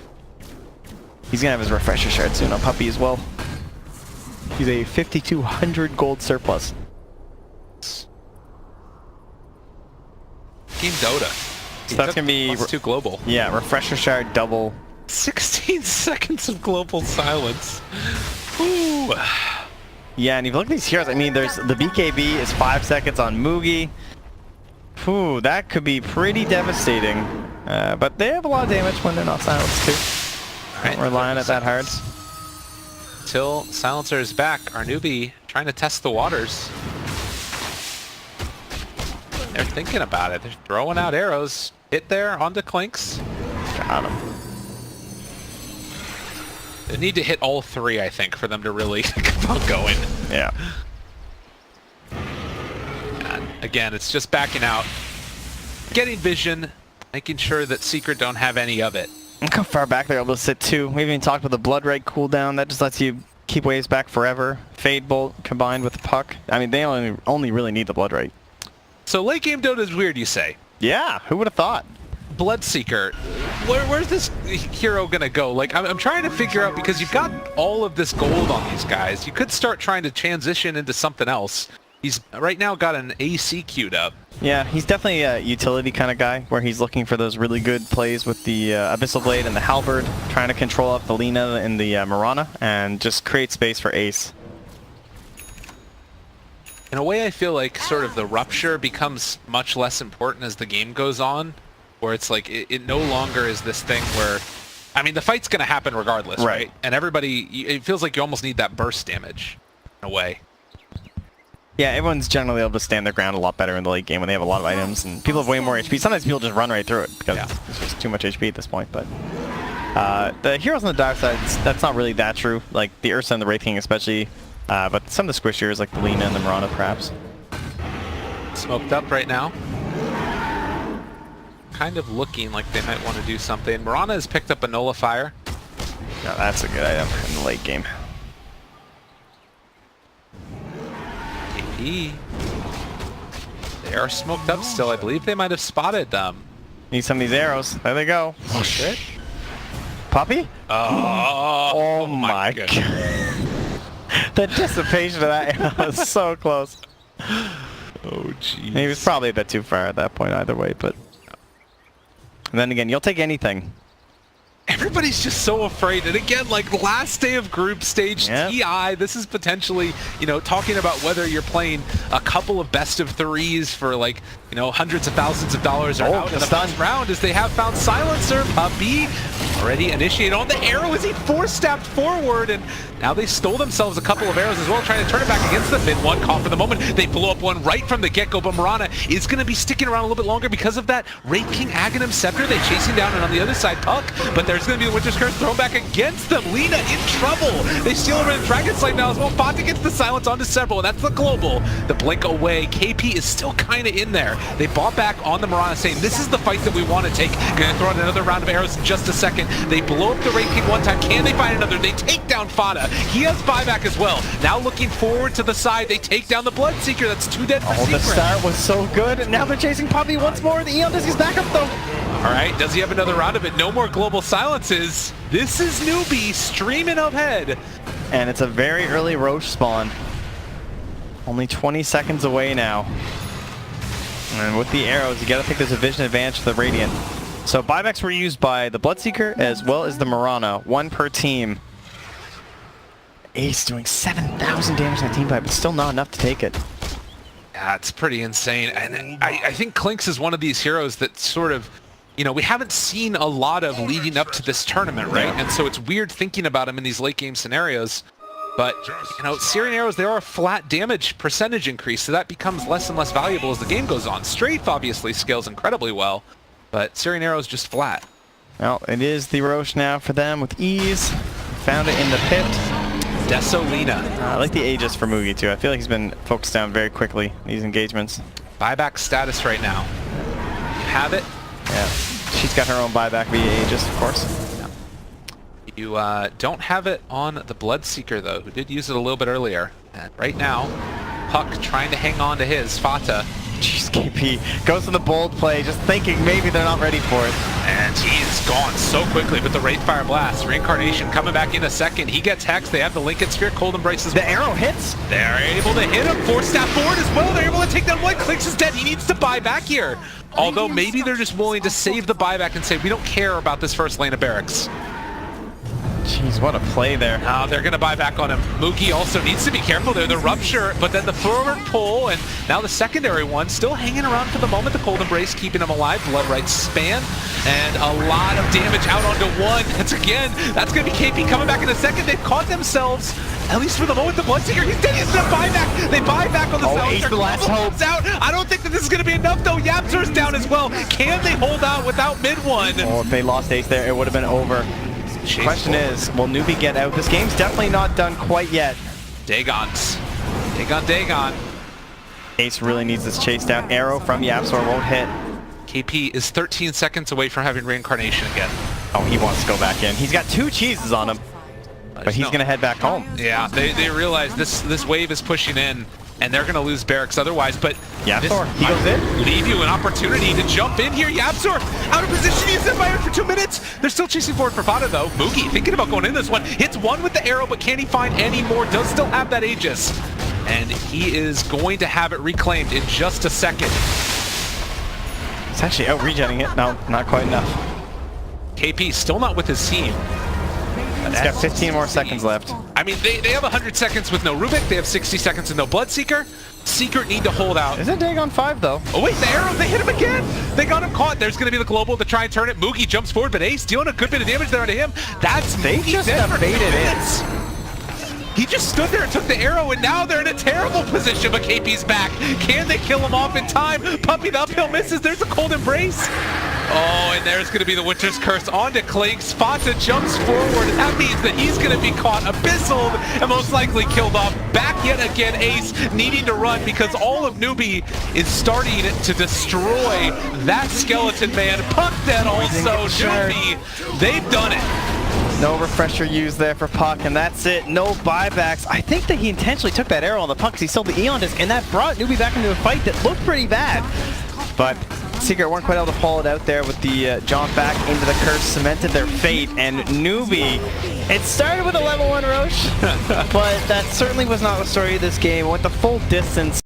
He's going to have his refresher shard soon on Puppey as well. He's a 5,200 gold surplus. Team Dota. So that's going to be... +2 global. Yeah, refresher shard double. 16 seconds of global silence. Ooh. Yeah, and if you look at these heroes, I mean, there's the BKB is 5 seconds on Mugi. Ooh, that could be pretty devastating. But they have a lot of damage when they're not silenced too. Don't rely on it that hard. Till Silencer is back, our Newbee trying to test the waters. They're thinking about it. They're throwing out arrows. Hit there onto Clinks. Got him. They need to hit all three, I think, for them to really keep on going. Yeah. And again, it's just backing out, getting vision, making sure that Secret don't have any of it. Look how far back they're able to sit too. We even talked about the Blood Right cooldown. That just lets you keep waves back forever. Fade Bolt combined with the puck. I mean, they only really need the Blood Right. So late game Dota is weird, you say? Yeah, who would have thought? Bloodseeker, where's this hero gonna go? Like, I'm trying to figure out, because you've got all of this gold on these guys. You could start trying to transition into something else. He's right now got an AC queued up. Yeah, he's definitely a utility kind of guy, where he's looking for those really good plays with the Abyssal Blade and the Halberd, trying to control up the Lina and the Mirana, and just create space for Ace. In a way, I feel like sort of the Rupture becomes much less important as the game goes on, where it's like it no longer is this thing where I mean, the fight's going to happen regardless, Right. right? And everybody, it feels like you almost need that burst damage in a way. Yeah, everyone's generally able to stand their ground a lot better in the late game when they have a lot of items, and people have way more HP. Sometimes people just run right through it because it's just too much HP at this point. But the heroes on the dark side, that's not really that true. Like the Ursa and the Wraith King especially, but some of the squishiers like the Lina and the Mirana perhaps. Smoked up right now. Kind of looking like they might want to do something. Mirana has picked up a Nullifier. No, that's a good item in the late game. AP. They are smoked up still. I believe they might have spotted them. Need some of these arrows. There they go. Oh shit. Puppy? Oh my goodness. god. The dissipation of that arrow was so close. Oh jeez. He was probably a bit too far at that point either way, but... And then again, you'll take anything. Everybody's just so afraid. And again, like last day of group stage TI, this is potentially, you know, talking about whether you're playing a couple of best of threes for like, you know, hundreds of thousands of dollars or out in the first round as they have found Silencer. Puppy already initiated on the arrow as he force-stabbed forward, and now they stole themselves a couple of arrows as well, trying to turn it back against the Finn. One caught for the moment. They blow up one right from the get-go, but Mirana is going to be sticking around a little bit longer because of that Wraith King Aghanim Scepter. They chasing down, and on the other side, Puck, but there's going to be the Winter's Curse thrown back against them. Lina in trouble. They steal over the Dragon Slave now as well. Fata gets the silence onto several, and that's the global. The blink away. KP is still kind of in there. They bought back on the Mirana, saying, this is the fight that we want to take. Going to throw out another round of arrows in just a second. They blow up the Wraith King one time. Can they find another? They take down Fata. He has buyback as well. Now looking forward to the side, they take down the Bloodseeker. That's 2 dead for Secret. The start was so good, and now they're chasing Puppy once more. The Eon Disc is back up though. All right, does he have another round of it? No more global silences. This is Newbee streaming up ahead. And it's a very early Roche spawn. Only 20 seconds away now. And with the arrows, you gotta think there's a vision advantage to the Radiant. So buybacks were used by the Bloodseeker as well as the Mirana, 1 per team. Ace doing 7,000 damage on that team buy, but still not enough to take it. Yeah, it's pretty insane. And I think Clinks is one of these heroes that sort of, you know, we haven't seen a lot of leading up to this tournament, right? And so it's weird thinking about him in these late game scenarios. But, you know, Searing Arrows, they are a flat damage percentage increase, so that becomes less and less valuable as the game goes on. Strafe obviously scales incredibly well, but Searing Arrows just flat. Well, it is the Roche now for them with ease. Found it in the pit. Desolina. I like the Aegis for Mugi too. I feel like he's been focused down very quickly, these engagements. Buyback status right now. You have it. Yeah, she's got her own buyback via Aegis, of course. You don't have it on the Bloodseeker, though, who did use it a little bit earlier. And right now, Puck trying to hang on to his. Fata. Jeez, KP goes for the bold play, just thinking maybe they're not ready for it. And he's gone so quickly with the Wraithfire Blast. Reincarnation coming back in a second. He gets hexed. They have the Lincoln Sphere. Cold Embrace as well. The arrow hits. They're able to hit him. Force staff forward as well. They're able to take down one. Clinks is dead. He needs to buy back here. Although maybe they're just willing to save the buyback and say, we don't care about this first lane of barracks. Jeez, what a play there. Now they're going to buy back on him. Mugi also needs to be careful there. The rupture, but then the forward pull, and now the secondary one still hanging around for the moment. The Cold Embrace keeping him alive. Blood Right span, and a lot of damage out onto one. That's going to be KP coming back in a second. They've caught themselves, at least for the moment. The Bloodseeker, he's dead. He's going to buy back. They buy back on the Ace the last hope. Out. I don't think that this is going to be enough, though. Yapzor's down as well. Can they hold out without mid one? Oh, if they lost Ace there, it would have been over. The question is, will Newbee get out? This game's definitely not done quite yet. Dagon. Ace really needs this chase down. Arrow from Yapzor won't hit. KP is 13 seconds away from having Reincarnation again. Oh, he wants to go back in. He's got 2 cheeses on him, but he's going to head back home. Yeah, they realize this wave is pushing in, and they're going to lose barracks otherwise, but Yapzor, he goes in. Leave you an opportunity to jump in here. Yapzor, out of position, he's in fire for 2 minutes. They're still chasing forward for Fata, though. Mugi thinking about going in this one. Hits one with the arrow, but can he find any more? Does still have that Aegis. And he is going to have it reclaimed in just a second. It's actually out regenning it. No, not quite enough. KP still not with his team. He's got 15 more seconds left. I mean, they have 100 seconds with no Rubik. They have 60 seconds with no Bloodseeker. Secret need to hold out. Isn't Dagon 5 though? Oh wait, the arrow, they hit him again! They got him caught. There's gonna be the global to try and turn it. Moogie jumps forward, but Ace dealing a good bit of damage there onto him. That's They Moogie just dead for evaded it. minutes. He just stood there and took the arrow, and now they're in a terrible position, but KP's back. Can they kill him off in time? Puppy, the uphill misses. There's a cold embrace. Oh, and there's going to be the Winter's Curse onto Clank. Spata jumps forward. That means that he's going to be caught, abyssal, and most likely killed off. Back yet again, Ace needing to run because all of Newbee is starting to destroy that skeleton man. Puck dead also. Newbee, they've done it. No refresher used there for Puck, and that's it. No buybacks. I think that he intentionally took that arrow on the Puck because he sold the Eon disc, and that brought Newbee back into a fight that looked pretty bad. But Secret weren't quite able to pull it out there with the jump back into the curse, cemented their fate, and Newbee, it started with a level 1 Roche, but that certainly was not the story of this game. It went the full distance.